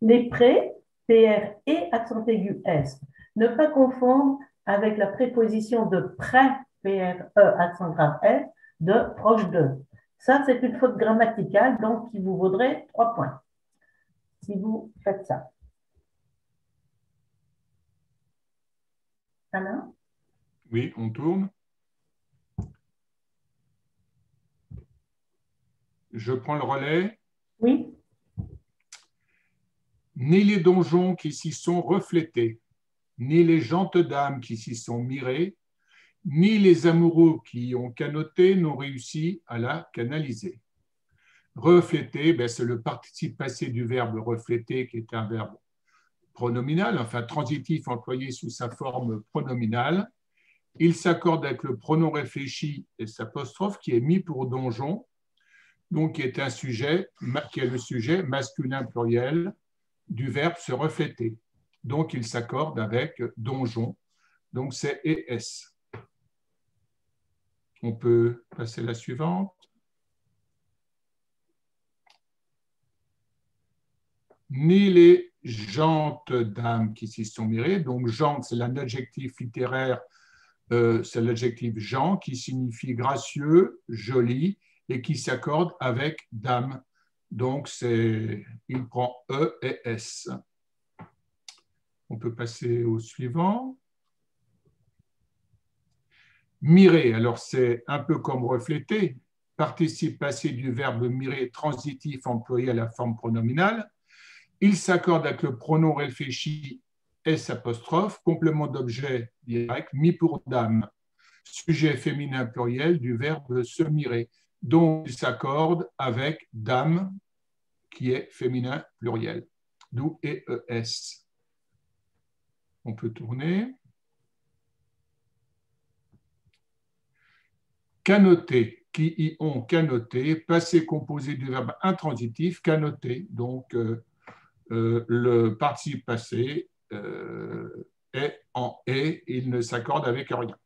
Les prés, PR et accent aigu S. Ne pas confondre avec la préposition de près, PRE, accent grave S, de proche de. Ça, c'est une faute grammaticale, donc qui vous vaudrait 3 points, si vous faites ça. Alain? Oui, on tourne. Je prends le relais. Oui. Ni les donjons qui s'y sont reflétés, ni les gentes dames qui s'y sont mirées, ni les amoureux qui y ont canoté n'ont réussi à la canaliser. Refléter, ben, c'est le participe passé du verbe refléter, qui est un verbe pronominal, enfin transitif employé sous sa forme pronominale. Il s'accorde avec le pronom réfléchi et s'apostrophe qui est mis pour donjon, donc qui est un sujet, qui est le sujet masculin pluriel du verbe se refléter. Donc il s'accorde avec donjon, donc c'est ES. On peut passer à la suivante. Ni les gentes dames qui s'y sont mirées. Donc, gentes, c'est un adjectif littéraire, c'est l'adjectif gens qui signifie gracieux, joli et qui s'accorde avec dame. Donc, il prend E et S. On peut passer au suivant. Mirer, alors c'est un peu comme refléter, participe passé du verbe mirer transitif employé à la forme pronominale. Il s'accorde avec le pronom réfléchi S', complément d'objet direct, mis pour dame, sujet féminin pluriel du verbe se mirer. Donc il s'accorde avec dame, qui est féminin pluriel, d'où EES. On peut tourner. Canoter, qui y ont canoté, passé composé du verbe intransitif, canoter. Donc, le participe passé est en et, il ne s'accorde avec rien.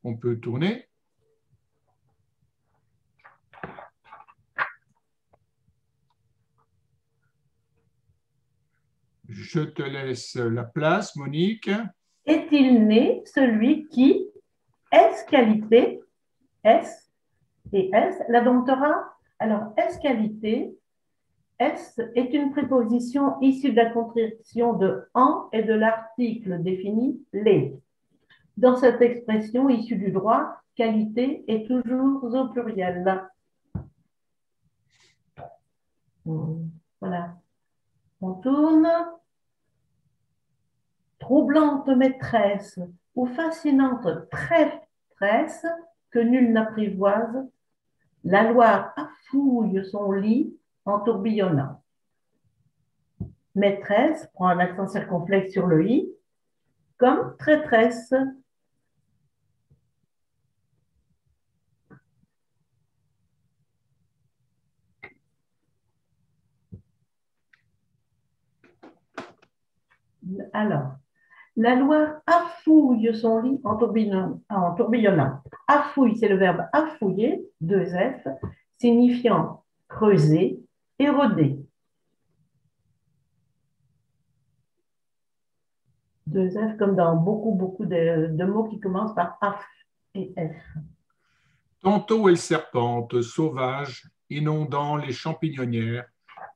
On peut tourner. Je te laisse la place, Monique. Est-il né celui qui S qualité, S et S, la domptera. Alors, S qualité, S est une préposition issue de la contraction de en et de l'article défini les. Dans cette expression issue du droit, qualité est toujours au pluriel. Voilà. On tourne. Troublante maîtresse ou fascinante traîtresse que nul n'apprivoise, la Loire affouille son lit en tourbillonnant. Maîtresse prend un accent circonflexe sur le i, comme traîtresse. Alors, la Loire affouille son lit en tourbillonnant. Affouille, c'est le verbe affouiller, 2 F, signifiant creuser, éroder. Deux F comme dans beaucoup de mots qui commencent par AF et F. Tantôt elle serpente, sauvage, inondant les champignonnières,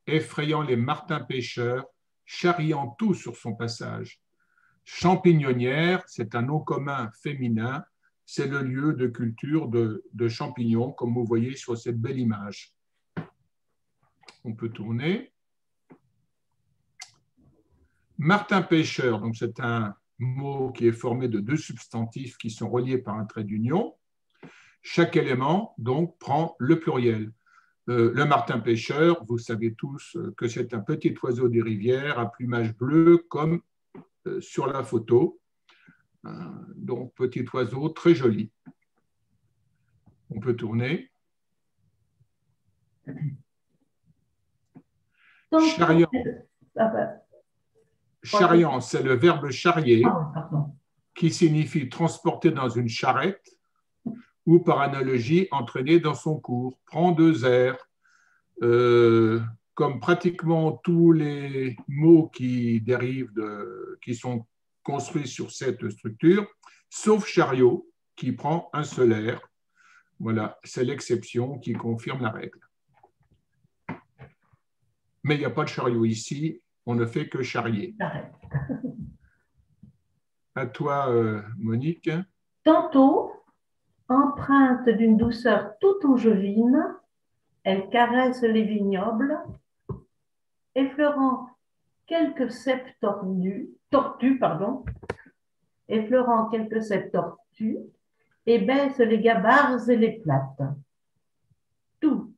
effrayant les martins pêcheurs, charriant tout sur son passage. Champignonnière, c'est un nom commun féminin, c'est le lieu de culture de champignons, comme vous voyez sur cette belle image. On peut tourner. Martin pêcheur, donc c'est un mot qui est formé de deux substantifs qui sont reliés par un trait d'union. Chaque élément, donc, prend le pluriel. Le martin pêcheur, vous savez tous que c'est un petit oiseau des rivières à plumage bleu, comme sur la photo. Donc, petit oiseau très joli. On peut tourner. Chariant. Chariant, c'est le verbe charrier, qui signifie transporter dans une charrette ou, par analogie, entraîner dans son cours. Prend deux airs. Comme pratiquement tous les mots qui dérivent qui sont construits sur cette structure, sauf chariot, qui prend un seul air. Voilà, c'est l'exception qui confirme la règle. Mais il n'y a pas de chariot ici, on ne fait que charrier. À toi, Monique. Tantôt, empreinte d'une douceur toute angevine, elle caresse les vignobles, effleurant quelques cèpes effleurant quelques cèpes tortues, et baisse les gabarres et les plates. Tout.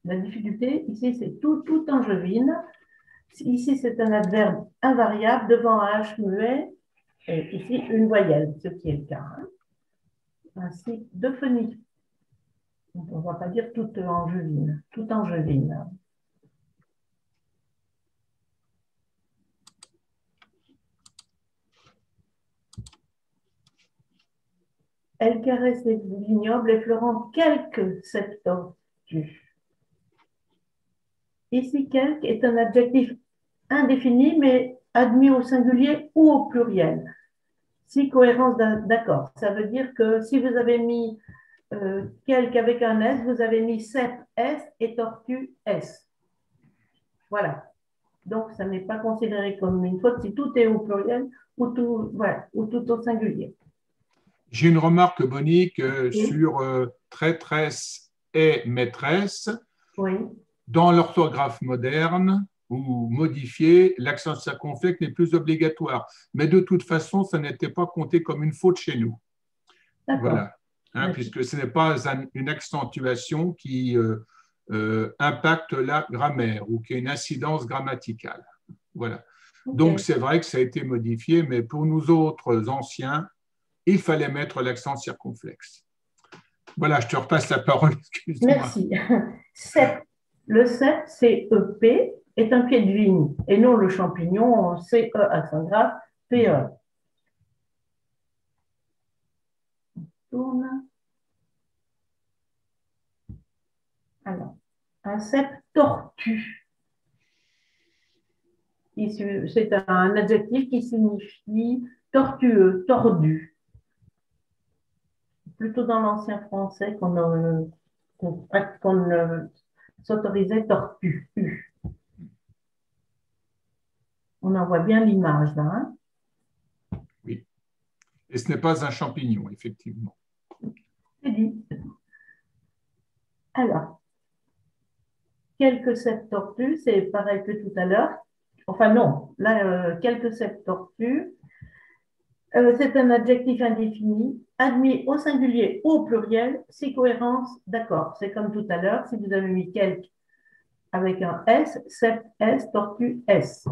La difficulté, ici, c'est tout angevine. Ici, c'est un adverbe invariable devant un H muet, et ici, une voyelle, ce qui est le cas. Ainsi, deux phonies. On ne va pas dire toute angevine, tout angevine. Elle caresse les vignobles, effleurant quelques cèpes tortues. Ici, quelque est un adjectif indéfini, mais admis au singulier ou au pluriel. Si cohérence d'accord, ça veut dire que si vous avez mis quelque avec un S, vous avez mis cèpe S et tortue S. Voilà. Donc, ça n'est pas considéré comme une faute si tout est au pluriel ou tout au singulier. J'ai une remarque, Monique, sur traîtresse et maîtresse. Oui. Dans l'orthographe moderne ou modifiée, l'accent circonflexe n'est plus obligatoire. Mais de toute façon, ça n'était pas compté comme une faute chez nous. Voilà. Puisque ce n'est pas une accentuation qui impacte la grammaire ou qui a une incidence grammaticale. Voilà. Donc, c'est vrai que ça a été modifié, mais pour nous autres anciens, il fallait mettre l'accent circonflexe. Voilà, je te repasse la parole, excuse-moi. Merci. Le cèpe, C-E-P, est un pied de vigne, et non le champignon, C-E accent grave, P-E. On tourne. Alors, un cèpe tortue. C'est un adjectif qui signifie tortueux, tordu. Plutôt dans l'ancien français qu'on s'autorisait tortue. On en voit bien l'image là. Hein? Oui. Et ce n'est pas un champignon, effectivement. C'est dit. Alors, quelques cèpes tortues, c'est pareil que tout à l'heure. Enfin non, là, quelques cèpes tortues. C'est un adjectif indéfini, admis au singulier ou au pluriel, si cohérence, d'accord. C'est comme tout à l'heure, si vous avez mis quelque avec un S, cèpe S, tortue S.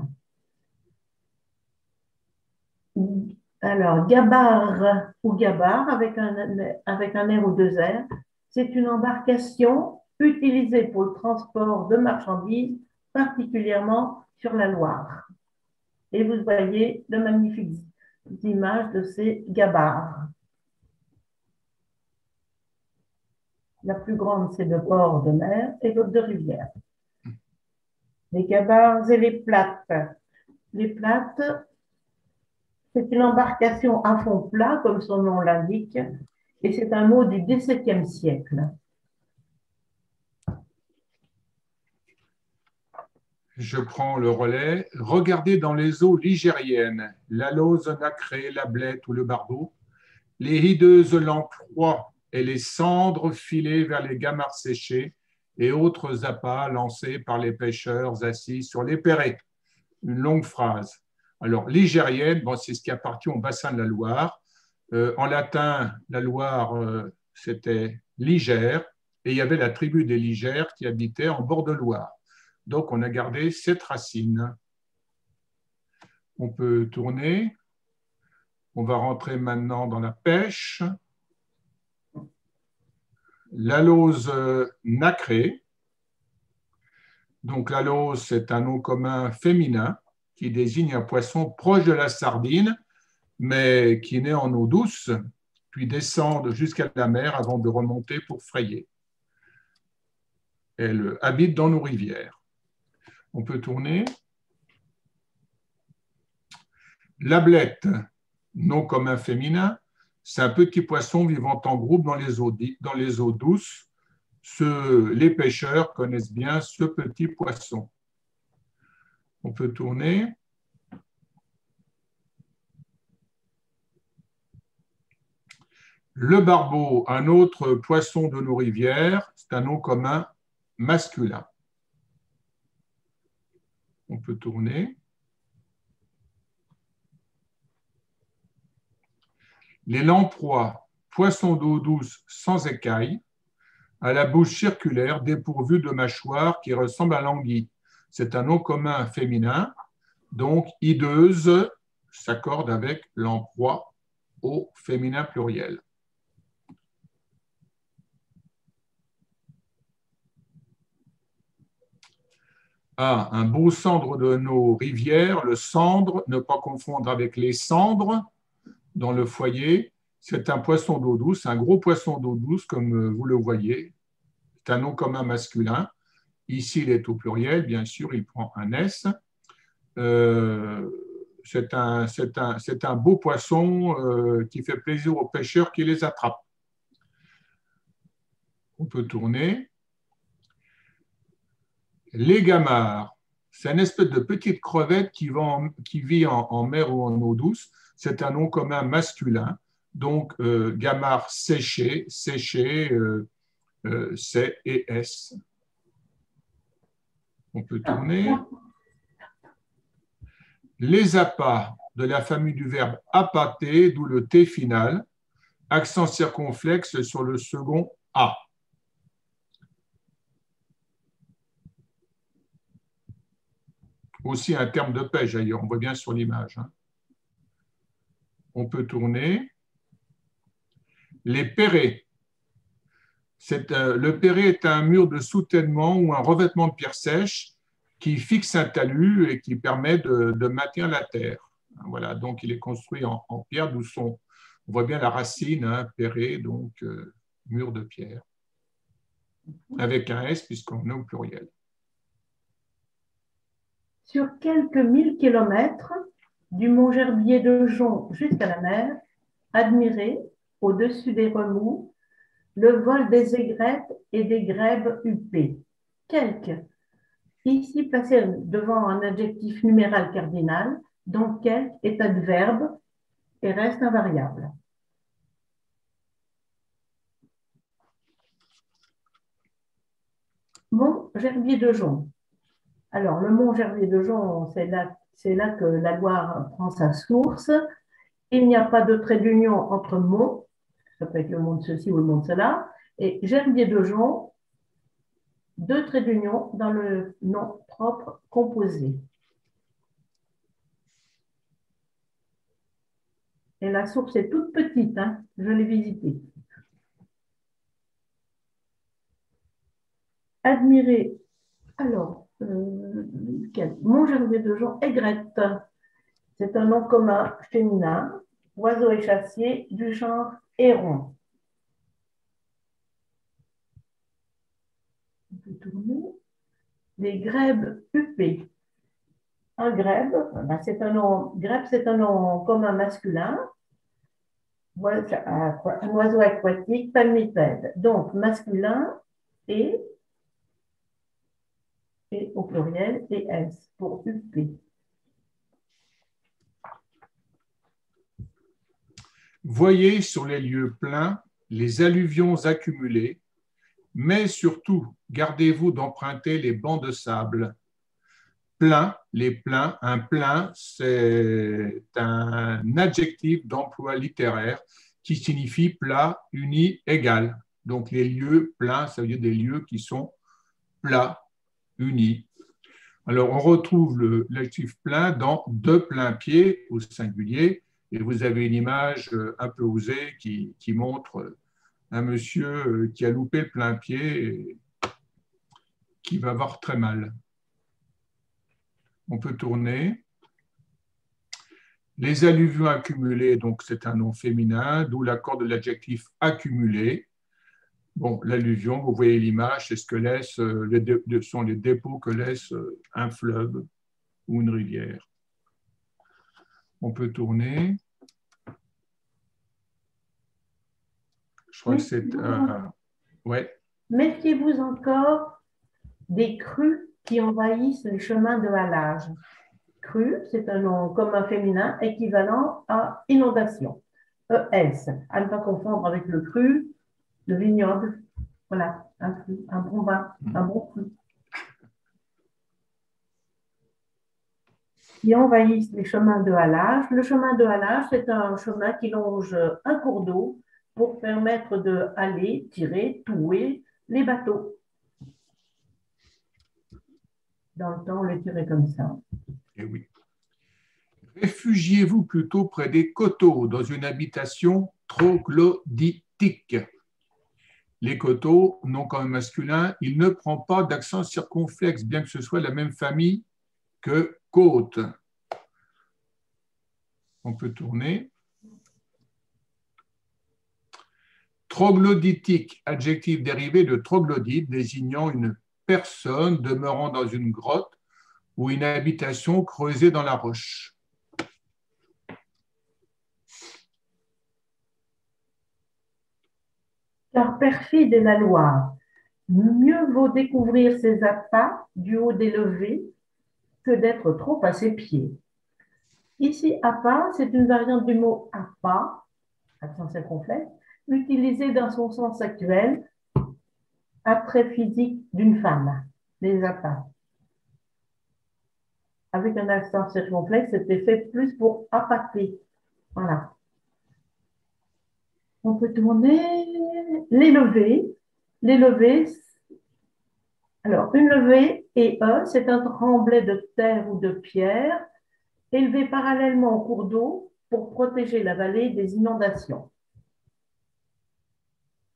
Alors, gabarre ou gabarre avec un R ou deux R, c'est une embarcation utilisée pour le transport de marchandises, particulièrement sur la Loire. Et vous voyez de magnifiques images de ces gabarres. La plus grande, c'est le bord de mer et l'autre de rivière. Les gabarres et les plates. Les plates, C'est une embarcation à fond plat, comme son nom l'indique, et c'est un mot du XVIIe siècle. Je prends le relais. Regardez dans les eaux ligériennes, la lauze nacrée, la blette ou le barbeau, les hideuses lamproies et les cendres filées vers les gamarres séchés et autres appâts lancés par les pêcheurs assis sur les perrets. Une longue phrase. Alors, ligérienne, bon, c'est ce qui appartient au bassin de la Loire. En latin, la Loire, c'était Ligère, et il y avait la tribu des Ligères qui habitait en bord de Loire. Donc, on a gardé cette racine. On peut tourner. On va rentrer maintenant dans la pêche. La lauze nacrée. Donc, la lauze, c'est un nom commun féminin qui désigne un poisson proche de la sardine, mais qui naît en eau douce, puis descend jusqu'à la mer avant de remonter pour frayer. Elle habite dans nos rivières. On peut tourner. La blette, nom commun féminin, c'est un petit poisson vivant en groupe dans les eaux douces. Les pêcheurs connaissent bien ce petit poisson. On peut tourner. Le barbeau, un autre poisson de nos rivières, c'est un nom commun masculin. On peut tourner. Les lamproies, poissons d'eau douce sans écailles, à la bouche circulaire dépourvue de mâchoire qui ressemble à l'anguille. C'est un nom commun féminin, donc hideuse s'accorde avec lamproie au féminin pluriel. Ah, un beau cendre de nos rivières, le cendre, ne pas confondre avec les cendres dans le foyer. C'est un poisson d'eau douce, un gros poisson d'eau douce, comme vous le voyez. C'est un nom commun masculin. Ici, il est au pluriel, bien sûr, il prend un S. C'est un beau poisson qui fait plaisir aux pêcheurs qui les attrapent. On peut tourner. Les gamarres, c'est une espèce de petite crevette qui vit en mer ou en eau douce. C'est un nom commun masculin. Donc, gamard séché, C et S. On peut tourner. Les appâts de la famille du verbe appâter, d'où le T final, accent circonflexe sur le second A. Aussi un terme de pêche, d'ailleurs, on voit bien sur l'image. On peut tourner. Les perrets. Le perret est un mur de soutènement ou un revêtement de pierre sèche qui fixe un talus et qui permet de maintenir la terre. Voilà, donc il est construit en pierre, d'où on voit bien la racine, perret, donc mur de pierre, avec un S puisqu'on est au pluriel. Sur quelques 1000 kilomètres, du mont Gerbier de Jonc jusqu'à la mer, admirez, au-dessus des remous, le vol des aigrettes et des grèbes huppées. Quelques, ici placé devant un adjectif numéral cardinal, dont quelque est adverbe et reste invariable. Mont Gerbier de Jonc. Alors, le mont Gerbier de Jonc, c'est là que la Loire prend sa source. Il n'y a pas de trait d'union entre mont, ça peut être le mont de ceci ou le mont de cela, et Gerbier de Jonc, deux traits d'union dans le nom propre composé. Et la source est toute petite, je l'ai visitée. Admirer, alors, Mont Gerbier de Jonc, aigrette. C'est un nom commun féminin, oiseau échassier du genre héron. On peut tourner. Les grèbes huppées. Un grèbe, ben, c'est un nom commun masculin. Un oiseau aquatique palmipède. Donc, masculin et au pluriel, et S pour UP. Voyez sur les lieux pleins les alluvions accumulées, mais surtout, gardez-vous d'emprunter les bancs de sable. Plein, les pleins, un plein, c'est un adjectif d'emploi littéraire qui signifie plat, uni, égal. Donc les lieux pleins, ça veut dire des lieux qui sont plats, unis. Alors on retrouve l'adjectif plein dans de plain-pied au singulier, et vous avez une image un peu osée qui montre un monsieur qui a loupé le plein-pied et qui va avoir très mal. On peut tourner. Les alluvions accumulées, donc c'est un nom féminin, d'où l'accord de l'adjectif accumulé. Bon, l'alluvion, vous voyez l'image, c'est ce que sont les dépôts que laisse un fleuve ou une rivière. On peut tourner. Je crois que c'est... ouais. Méfiez-vous encore des crues qui envahissent les chemins de halage. Crue, c'est un nom commun féminin équivalent à inondation. ES, à ne pas confondre avec le cru, le vignoble. Voilà, un cru, un bon vin, un bon cru. Qui envahissent les chemins de halage. Le chemin de halage, c'est un chemin qui longe un cours d'eau pour permettre de haler, tirer, touer les bateaux. Dans le temps, on les tirait comme ça. Eh oui. Réfugiez-vous plutôt près des coteaux, dans une habitation troglodytique. Les coteaux, nom quand même masculin, il ne prend pas d'accent circonflexe, bien que ce soit la même famille que côte. On peut tourner. Troglodytique, adjectif dérivé de troglodyte, désignant une personne demeurant dans une grotte ou une habitation creusée dans la roche. Car perfide est la Loire, mieux vaut découvrir ses appâts du haut des levées que d'être trop à ses pieds. Ici, appât, c'est une variante du mot appât, accent circonflexe, utilisé dans son sens actuel, attrait physique d'une femme, les appâts. Avec un accent circonflexe, c'était fait plus pour appâter. Voilà. On peut tourner les levées. Les levées, alors une levée et c'est un tremblay de terre ou de pierre élevé parallèlement au cours d'eau pour protéger la vallée des inondations.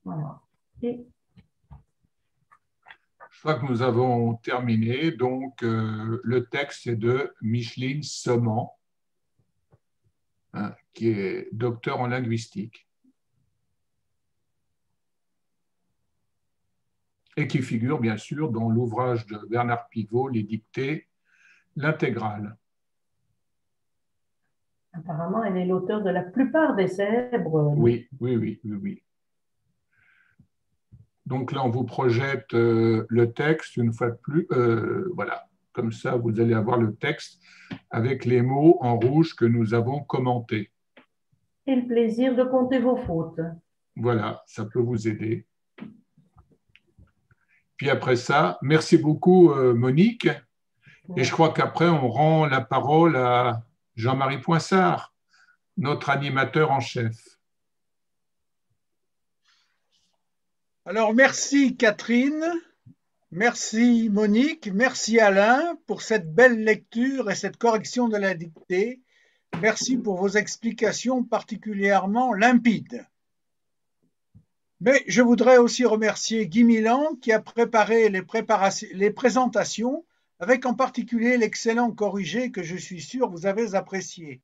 Voilà. Et je crois que nous avons terminé. Donc, le texte est de Micheline Somman, hein, qui est docteur en linguistique et qui figure bien sûr dans l'ouvrage de Bernard Pivot, Les Dictées, l'intégrale. Apparemment, elle est l'auteur de la plupart des célèbres. Oui. Donc là, on vous projette le texte une fois de plus. Voilà, comme ça, vous allez avoir le texte avec les mots en rouge que nous avons commentés. Et le plaisir de compter vos fautes. Voilà, ça peut vous aider. Puis après ça, merci beaucoup Monique. Et je crois qu'après, on rend la parole à Jean-Marie Poinsard, notre animateur en chef. Alors, merci Catherine, merci Monique, merci Alain pour cette belle lecture et cette correction de la dictée. Merci pour vos explications particulièrement limpides. Mais je voudrais aussi remercier Guy Milan qui a préparé les présentations, avec en particulier l'excellent corrigé que je suis sûr vous avez apprécié.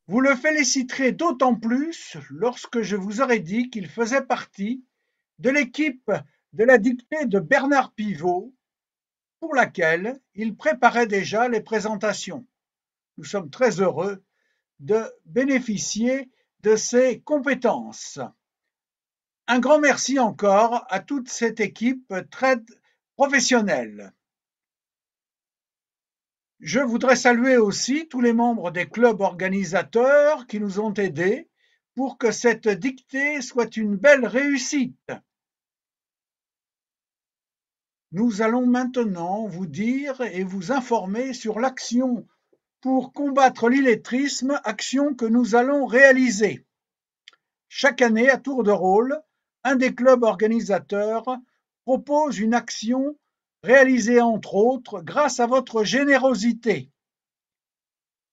Vous le féliciterez d'autant plus lorsque je vous aurai dit qu'il faisait partie de l'équipe de la dictée de Bernard Pivot pour laquelle il préparait déjà les présentations. Nous sommes très heureux de bénéficier de ses compétences. Un grand merci encore à toute cette équipe très professionnelle. Je voudrais saluer aussi tous les membres des clubs organisateurs qui nous ont aidés pour que cette dictée soit une belle réussite. Nous allons maintenant vous dire et vous informer sur l'action pour combattre l'illettrisme, action que nous allons réaliser. Chaque année, à tour de rôle, un des clubs organisateurs propose une action réalisée entre autres grâce à votre générosité.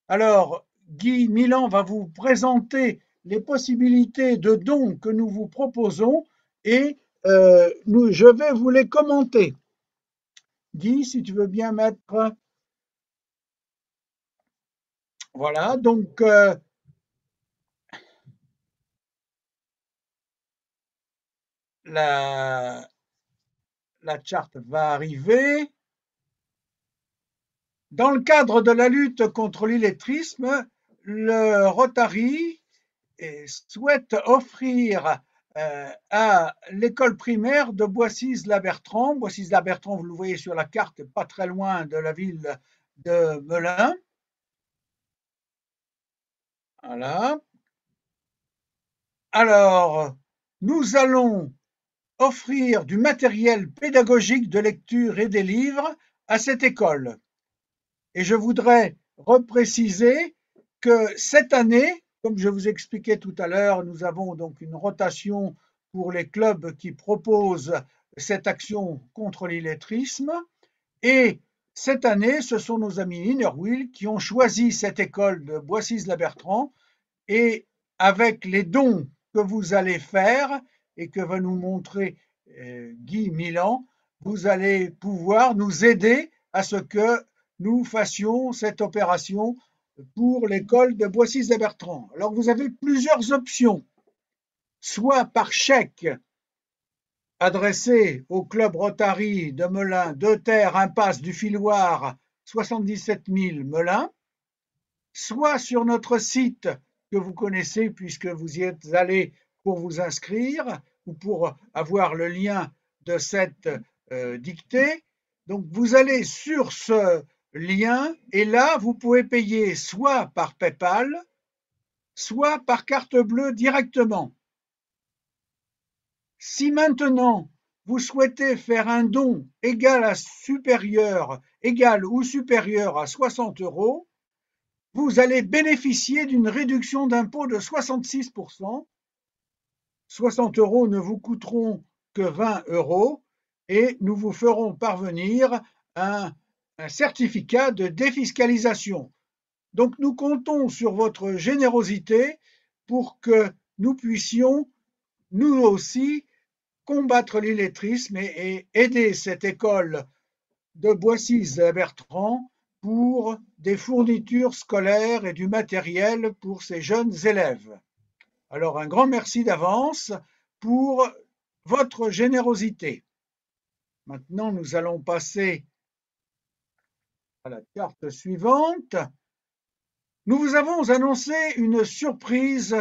Alors, Guy Milan va vous présenter les possibilités de dons que nous vous proposons et je vais vous les commenter. Guy, si tu veux bien mettre... Voilà, donc la charte va arriver. Dans le cadre de la lutte contre l'illettrisme, le Rotary souhaite offrir à l'école primaire de Boissy-la-Bertrand. Boissy-la-Bertrand, vous le voyez sur la carte, pas très loin de la ville de Melun. Voilà. Alors, nous allons offrir du matériel pédagogique de lecture et des livres à cette école. Et je voudrais repréciser que cette année, comme je vous expliquais tout à l'heure, nous avons donc une rotation pour les clubs qui proposent cette action contre l'illettrisme. Et cette année, ce sont nos amis Innerwheel qui ont choisi cette école de Boissy-la-Bertrand. Et avec les dons que vous allez faire et que va nous montrer Guy Milan, vous allez pouvoir nous aider à ce que nous fassions cette opération pour l'école de Boissy-la-Bertrand. Alors vous avez plusieurs options, soit par chèque adressé au club Rotary de Melun, 2 terres, impasse du Filoir, 77 000 Melun, soit sur notre site que vous connaissez puisque vous y êtes allé pour vous inscrire ou pour avoir le lien de cette dictée. Donc vous allez sur ce lien et là vous pouvez payer soit par PayPal, soit par carte bleue directement. Si maintenant vous souhaitez faire un don égal ou supérieur à 60 €, vous allez bénéficier d'une réduction d'impôt de 66%. 60 € ne vous coûteront que 20 € et nous vous ferons parvenir un certificat de défiscalisation. Donc nous comptons sur votre générosité pour que nous puissions, nous aussi, combattre l'illettrisme et aider cette école de Boissy-la-Bertrand pour des fournitures scolaires et du matériel pour ces jeunes élèves. Alors un grand merci d'avance pour votre générosité. Maintenant, nous allons passer à la carte suivante. Nous vous avons annoncé une surprise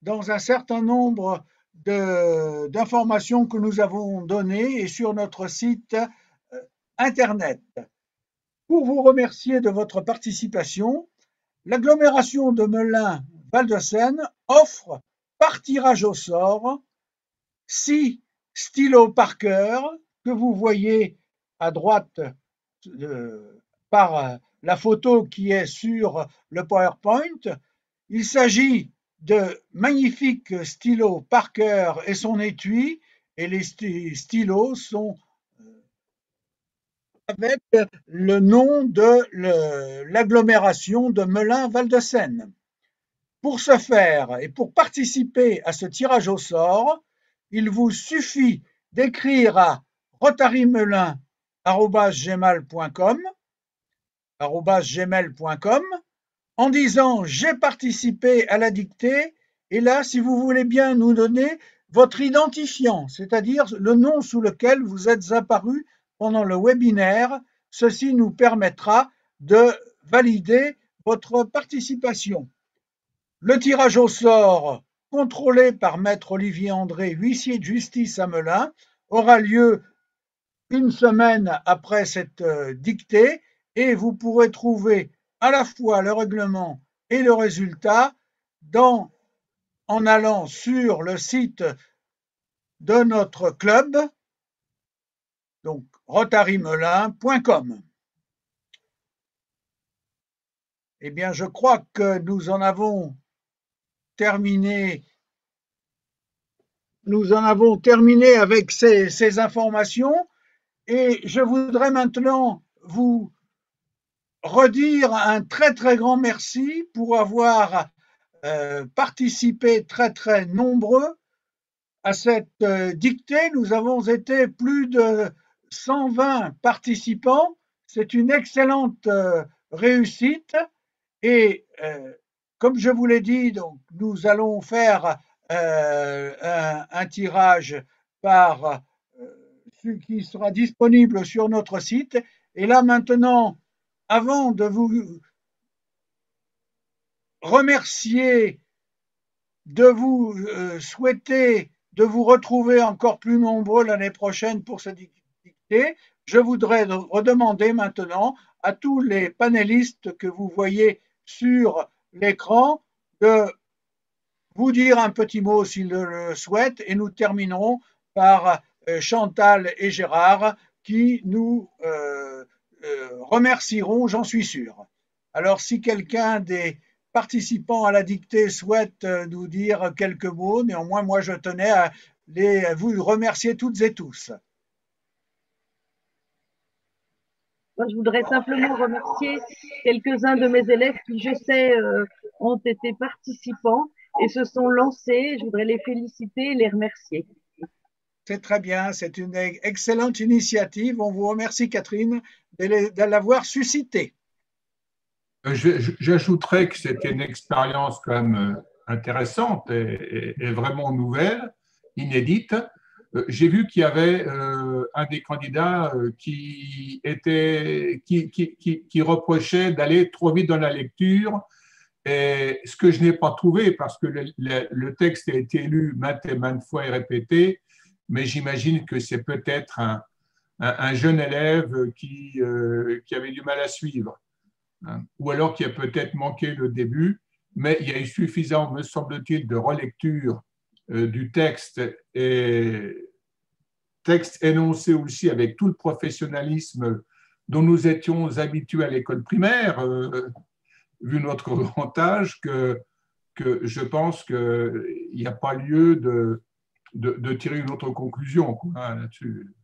dans un certain nombre d'informations que nous avons données et sur notre site Internet. Pour vous remercier de votre participation, l'agglomération de Melun-Val de Seine offre par tirage au sort 6 stylos Parker que vous voyez à droite par la photo qui est sur le PowerPoint. Il s'agit de magnifiques stylos Parker et son étui, et les stylos sont avec le nom de l'agglomération de Melun-Val de Seine. Pour ce faire et pour participer à ce tirage au sort, il vous suffit d'écrire à rotarymelun@gmail.com en disant « J'ai participé à la dictée » et là, si vous voulez bien nous donner votre identifiant, c'est-à-dire le nom sous lequel vous êtes apparu pendant le webinaire ceci nous permettra de valider votre participation. Le tirage au sort, contrôlé par Maître Olivier André, huissier de justice à Melun, aura lieu une semaine après cette dictée et vous pourrez trouver à la fois le règlement et le résultat en allant sur le site de notre club, donc rotarymelun.com. Eh bien, je crois que nous en avons terminé avec ces informations et je voudrais maintenant vous redire un très très grand merci pour avoir participé très très nombreux à cette dictée. Nous avons été plus de 120 participants. C'est une excellente réussite et comme je vous l'ai dit, donc, nous allons faire un tirage qui sera disponible sur notre site. Et là maintenant, avant de vous remercier, de vous souhaiter de vous retrouver encore plus nombreux l'année prochaine pour cette dictée, je voudrais redemander maintenant à tous les panélistes que vous voyez sur l'écran de vous dire un petit mot s'ils le souhaitent et nous terminerons par Chantal et Gérard qui nous remercieront, j'en suis sûr. Alors si quelqu'un des participants à la dictée souhaite nous dire quelques mots, néanmoins moi je tenais à vous remercier toutes et tous. Moi, je voudrais simplement remercier quelques-uns de mes élèves qui, je sais, ont été participants et se sont lancés. Je voudrais les féliciter et les remercier. C'est très bien, c'est une excellente initiative. On vous remercie, Catherine, de l'avoir suscitée. J'ajouterais que c'était une expérience quand même intéressante et vraiment nouvelle, inédite. J'ai vu qu'il y avait un des candidats qui reprochait d'aller trop vite dans la lecture, et ce que je n'ai pas trouvé parce que le texte a été lu maintes et maintes fois et répété, mais j'imagine que c'est peut-être un jeune élève qui avait du mal à suivre, hein, ou alors qui a peut-être manqué le début, mais il y a eu suffisamment, me semble-t-il, de relecture du texte et texte énoncé aussi avec tout le professionnalisme dont nous étions habitués à l'école primaire, vu notre grand âge, que je pense qu'il n'y a pas lieu de tirer une autre conclusion là-dessus.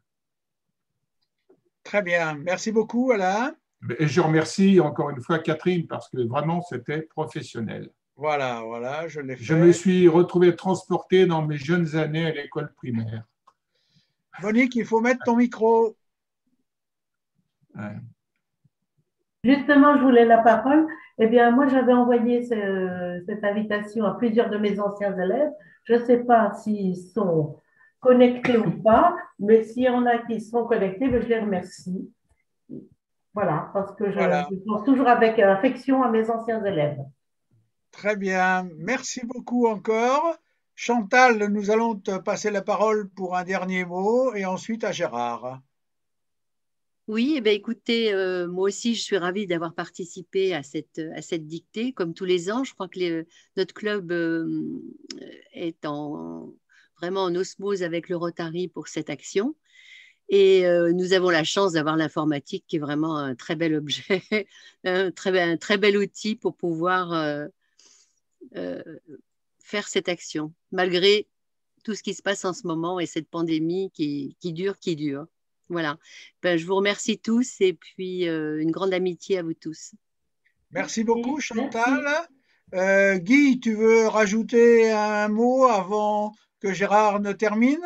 Très bien, merci beaucoup Alain. Et je remercie encore une fois Catherine parce que vraiment c'était professionnel. Voilà, je l'ai fait. Je me suis retrouvé transporté dans mes jeunes années à l'école primaire. Monique, il faut mettre ton micro. Ouais. Justement, je voulais la parole. Eh bien, moi, j'avais envoyé cette invitation à plusieurs de mes anciens élèves. Je ne sais pas s'ils sont connectés ou pas, mais s'il y en a qui sont connectés, je les remercie. Voilà, parce que je pense toujours avec affection à mes anciens élèves. Très bien, merci beaucoup encore. Chantal, nous allons te passer la parole pour un dernier mot et ensuite à Gérard. Oui, eh bien, écoutez, moi aussi, je suis ravie d'avoir participé à cette dictée. Comme tous les ans, je crois que notre club est vraiment en osmose avec le Rotary pour cette action. Et nous avons la chance d'avoir l'informatique qui est vraiment un très bel objet, un très bel outil pour pouvoir faire cette action, malgré tout ce qui se passe en ce moment et cette pandémie qui dure. Voilà. Ben, je vous remercie tous et puis une grande amitié à vous tous. Merci beaucoup, Chantal. Guy, tu veux rajouter un mot avant que Gérard ne termine?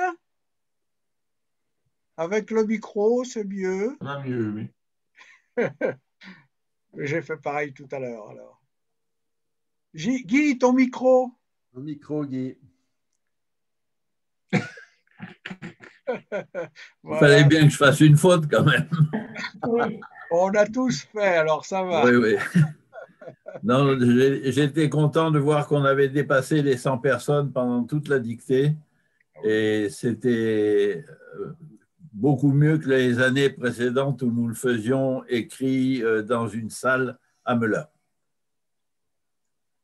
Avec le micro, c'est mieux. Ça va mieux, oui. J'ai fait pareil tout à l'heure, alors. Guy, ton micro. Ton micro, Guy. Il fallait bien que je fasse une faute quand même. Oui, On a tous fait, alors ça va. Oui, oui. Non, j'étais content de voir qu'on avait dépassé les 100 personnes pendant toute la dictée. Et c'était beaucoup mieux que les années précédentes où nous le faisions écrit dans une salle à Melun.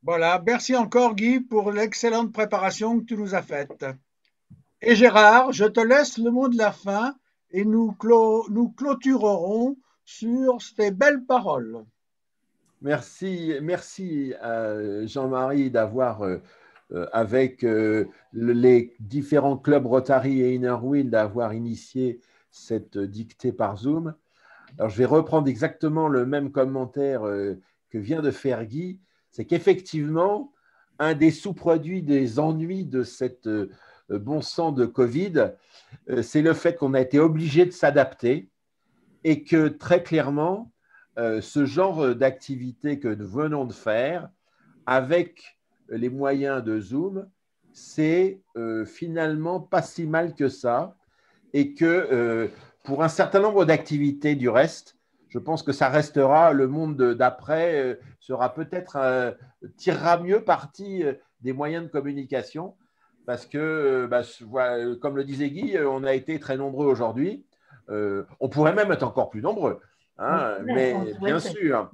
Voilà, merci encore Guy pour l'excellente préparation que tu nous as faite. Et Gérard, je te laisse le mot de la fin et nous clôturerons sur ces belles paroles. Merci Jean-Marie d'avoir, avec les différents clubs Rotary et Inner Wheel, d'avoir initié cette dictée par Zoom. Alors, je vais reprendre exactement le même commentaire que vient de faire Guy. C'est qu'effectivement, un des sous-produits des ennuis de cette bon sang de Covid, c'est le fait qu'on a été obligé de s'adapter et que très clairement, ce genre d'activité que nous venons de faire avec les moyens de Zoom, c'est finalement pas si mal que ça et que pour un certain nombre d'activités du reste, je pense que ça restera, le monde d'après sera peut-être, tirera mieux parti des moyens de communication parce que, comme le disait Guy, on a été très nombreux aujourd'hui. On pourrait même être encore plus nombreux, hein, mais bien sûr.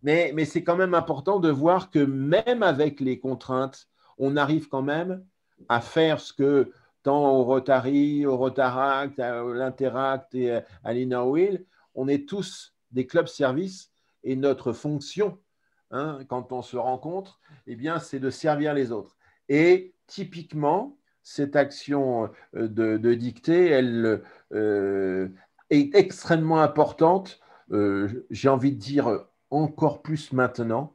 Mais c'est quand même important de voir que même avec les contraintes, on arrive quand même à faire ce que tant au Rotary, au Rotaract, à l'Interact et à l'Inner Wheel, on est tous des clubs services et notre fonction, hein, quand on se rencontre, eh bien, c'est de servir les autres. Et typiquement, cette action de dictée, elle est extrêmement importante, j'ai envie de dire encore plus maintenant,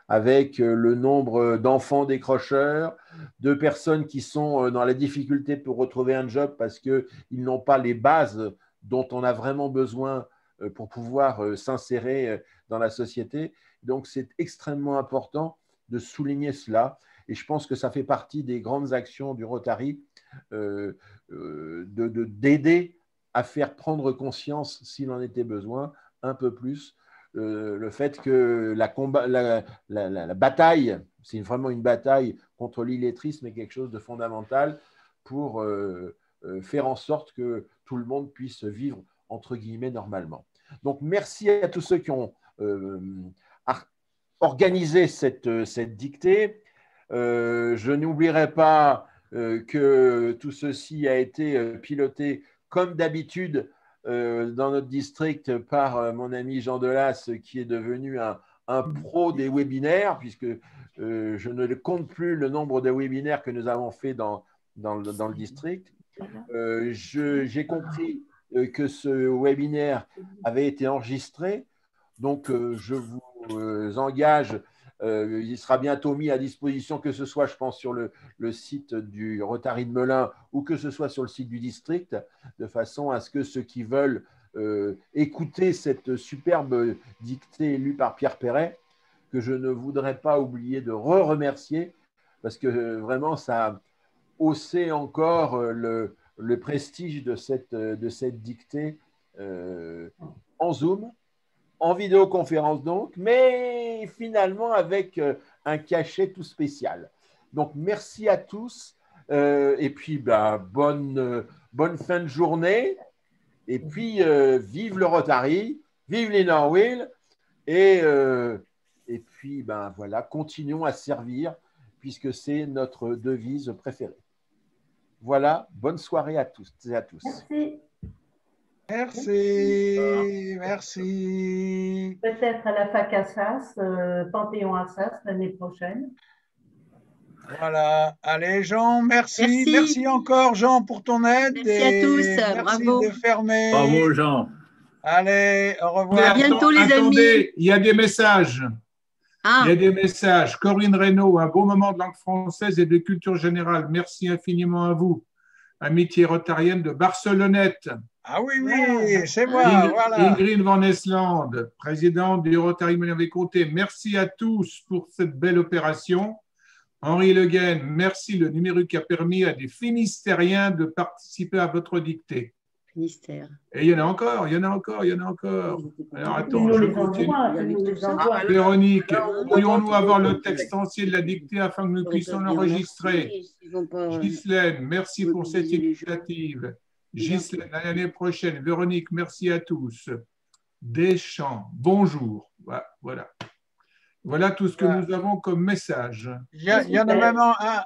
avec le nombre d'enfants décrocheurs, de personnes qui sont dans la difficulté pour retrouver un job parce qu'ils n'ont pas les bases dont on a vraiment besoin pour pouvoir s'insérer dans la société. Donc, c'est extrêmement important de souligner cela. Et je pense que ça fait partie des grandes actions du Rotary, d'aider à faire prendre conscience, s'il en était besoin, un peu plus, le fait que la bataille, c'est vraiment une bataille contre l'illettrisme, est quelque chose de fondamental pour faire en sorte que tout le monde puisse vivre, entre guillemets, normalement. Donc, merci à tous ceux qui ont organisé cette dictée. Je n'oublierai pas que tout ceci a été piloté comme d'habitude dans notre district par mon ami Jean Delas, qui est devenu un pro des webinaires, puisque je ne compte plus le nombre de webinaires que nous avons fait dans le district. J'ai compris que ce webinaire avait été enregistré, donc je vous engage, il sera bientôt mis à disposition, que ce soit, je pense, sur le site du Rotary de Melun ou que ce soit sur le site du district, de façon à ce que ceux qui veulent écouter cette superbe dictée lue par Pierre Perret, que je ne voudrais pas oublier de remercier, parce que vraiment, ça a haussé encore le prestige de cette dictée en Zoom, en vidéoconférence donc, mais finalement avec un cachet tout spécial. Donc, merci à tous et puis bonne fin de journée et puis vive le Rotary, vive l'Inner Wheel et puis voilà, continuons à servir puisque c'est notre devise préférée. Voilà, bonne soirée à tous et à tous. Merci. Merci. Peut-être à la fac Assas, Panthéon Assas l'année prochaine. Voilà. Allez, Jean, merci. Merci encore, Jean, pour ton aide. Merci à tous. Bravo. Merci de fermer. Bravo, Jean. Allez, au revoir. À bientôt, les amis. Attendez, il y a des messages. Ah. Il y a des messages. Corinne Reynaud, un beau moment de langue française et de culture générale. Merci infiniment à vous. Amitié rotarienne de Barcelonnette. Ah oui, oui, c'est moi, voilà. Ingrid Van Esland, présidente du Rotary Melun-Vécouté. Merci à tous pour cette belle opération. Henri Le Guen, merci. Le numérique a permis à des Finistériens de participer à votre dictée. Ministère. Et il y en a encore, il y en a encore, il y en a encore. Alors attends, nous je les continue. envoie, tu nous les envoies. Véronique, pourrions-nous avoir le texte entier de la dictée afin que nous puissions l'enregistrer? Ghislaine, merci pour cette initiative. Ghislaine, à l'année prochaine. Véronique, merci à tous. Deschamps, bonjour. Voilà. Voilà tout ce que nous avons comme message. Il y en a même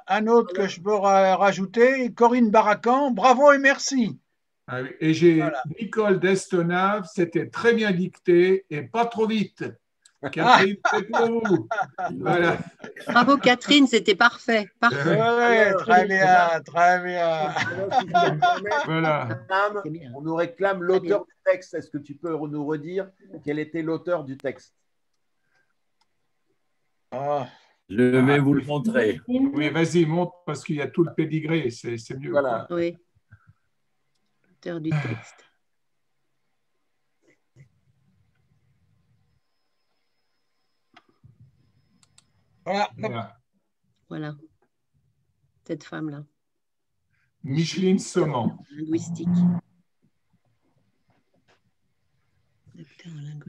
un autre que je peux rajouter. Corinne Baracan, bravo et merci. Ah oui, et j'ai Nicole Destonave, c'était très bien dicté et pas trop vite. Catherine, c'est pour vous. Voilà. Bravo Catherine, c'était parfait. Ouais, très bien, très bien. Voilà. On nous réclame l'auteur du texte. Est-ce que tu peux nous redire quel était l'auteur du texte? Je vais vous le montrer. Oui, vas-y, montre parce qu'il y a tout le pédigré, c'est mieux. Voilà. Oui. L'auteur du texte. Voilà. Cette femme-là. Micheline Saumon. Linguistique.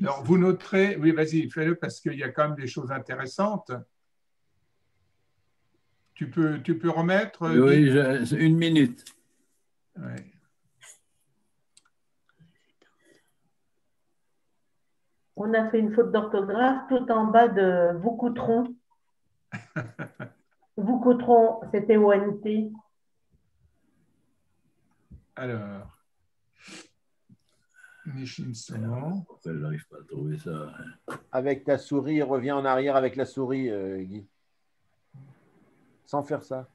Alors, vous noterez, oui, vas-y, fais-le parce qu'il y a quand même des choses intéressantes. Tu peux remettre? Oui, une minute. Ouais. On a fait une faute d'orthographe tout en bas de Voucoutron. Voucoutron, c'était ONT. Alors, Micheline Saumon. Je n'arrive pas à trouver ça. Avec ta souris, reviens en arrière avec la souris, Guy. Sans faire ça.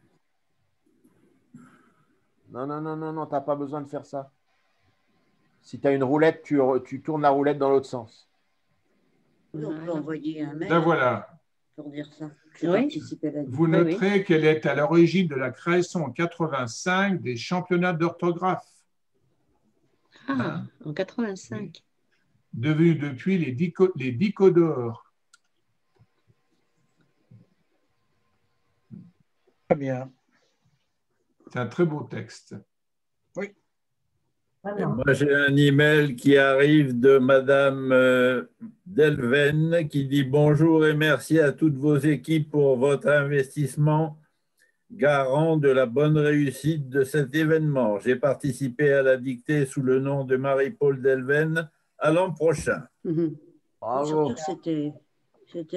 Non, non, non, non, non, tu n'as pas besoin de faire ça. Si tu as une roulette, tu tournes la roulette dans l'autre sens. On peut envoyer un mail Ben voilà. pour dire ça. Vous noterez qu'elle est à l'origine de la création en 85 des championnats d'orthographe. Ah, en 85. Devenus depuis les Dico d'or. Très bien. C'est un très beau texte. Oui. Et moi, j'ai un email qui arrive de Madame Delven qui dit bonjour et merci à toutes vos équipes pour votre investissement garant de la bonne réussite de cet événement. J'ai participé à la dictée sous le nom de Marie-Paul Delven. À l'an prochain. Bravo. C'était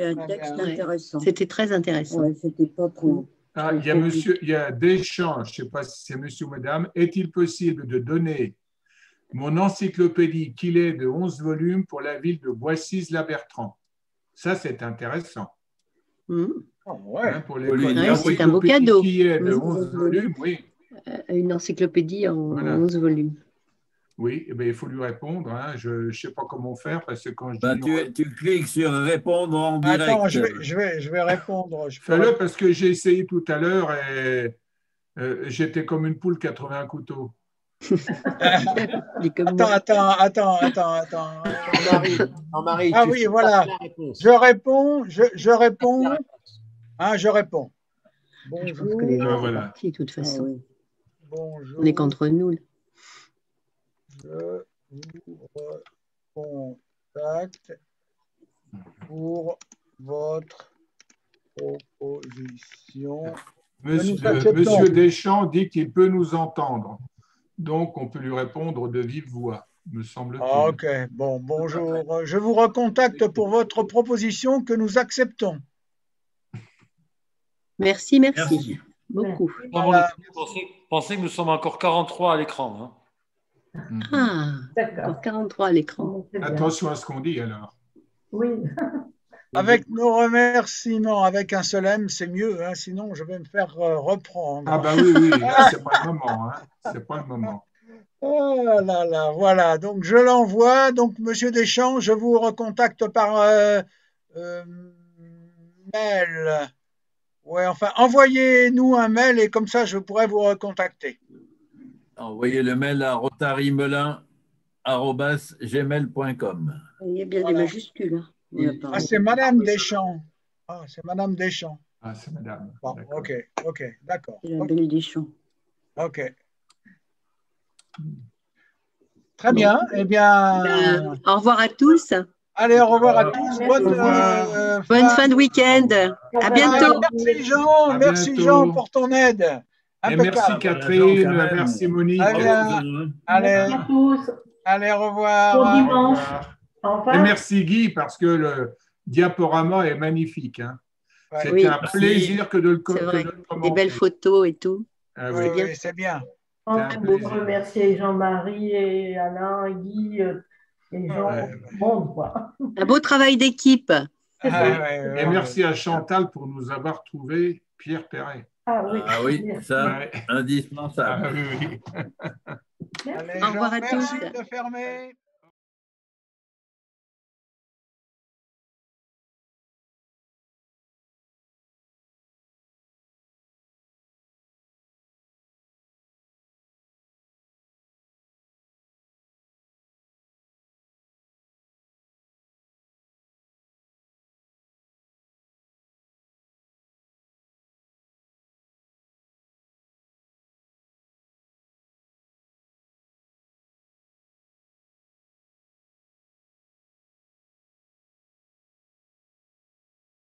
un texte intéressant. C'était très intéressant. Ouais, c'était pas trop. Ah, il y a Deschamps, je ne sais pas si c'est monsieur ou madame. Est-il possible de donner mon encyclopédie qu'il est de 11 volumes pour la ville de Boissy-la-Bertrand? Ça, c'est intéressant. Hein, pour les c'est un beau cadeau. Qui est de 11 volumes, oui. Une encyclopédie en 11 volumes. Oui, eh bien, il faut lui répondre. Hein. Je ne sais pas comment faire parce que quand je dis tu cliques sur répondre en direct. Attends, je vais répondre. Fais-le parce que j'ai essayé tout à l'heure et j'étais comme une poule 80 couteaux. Attends. Jean-Marie, ah oui, voilà. Je réponds. Hein, je réponds. Bonjour. Je pense que les gens sont partis, de toute façon. On est qu'entre nous. Je vous recontacte pour votre proposition. Monsieur Deschamps dit qu'il peut nous entendre. Donc, on peut lui répondre de vive voix, me semble-t-il. Ok, bon, bonjour. Je vous recontacte pour votre proposition que nous acceptons. Merci. Beaucoup. Voilà. Pensez que nous sommes encore 43 à l'écran. Hein. Ah, d'accord. 43 à l'écran. Attention à ce qu'on dit alors. Oui. Avec nos remerciements, avec un seul M, c'est mieux, hein, sinon je vais me faire reprendre. Ah bah oui, là, c'est pas le moment. Hein. C'est pas le moment. Oh là là, voilà, donc je l'envoie. Donc, Monsieur Deschamps, je vous recontacte par mail. Ouais, enfin, envoyez-nous un mail et comme ça, je pourrai vous recontacter. Envoyez le mail à rotarimelun@gmail.com. Il y a bien des majuscules. Hein. Ah, c'est Madame Deschamps. Ah, c'est Madame Deschamps. Ah, c'est Madame. Bon, ok, d'accord. C'est la belle Deschamps. Ok. Très bien. Eh bien, au revoir à tous. allez, au revoir à tous. Bonne fin de week-end. À bientôt. Merci Jean, merci Jean pour ton aide. Et merci Catherine, merci Monique. Allez, Merci à tous. allez, au revoir. Bon dimanche. Au revoir. Et merci Guy, parce que le diaporama est magnifique. Hein. C'était Oui. un plaisir que de le C'est vrai. commenter. Des belles photos et tout. Ah, Oui, oui. oui, c'est bien. On veut remercier Jean-Marie et Alain et Guy et Jean, tout le monde, quoi. Un beau travail d'équipe. Et merci à Chantal pour nous avoir trouvé Pierre Perret. Ah oui, Ah oui, ça, Ouais. indispensable. Ah oui, oui. Allez, Au revoir Jean, à tous. merci de fermer.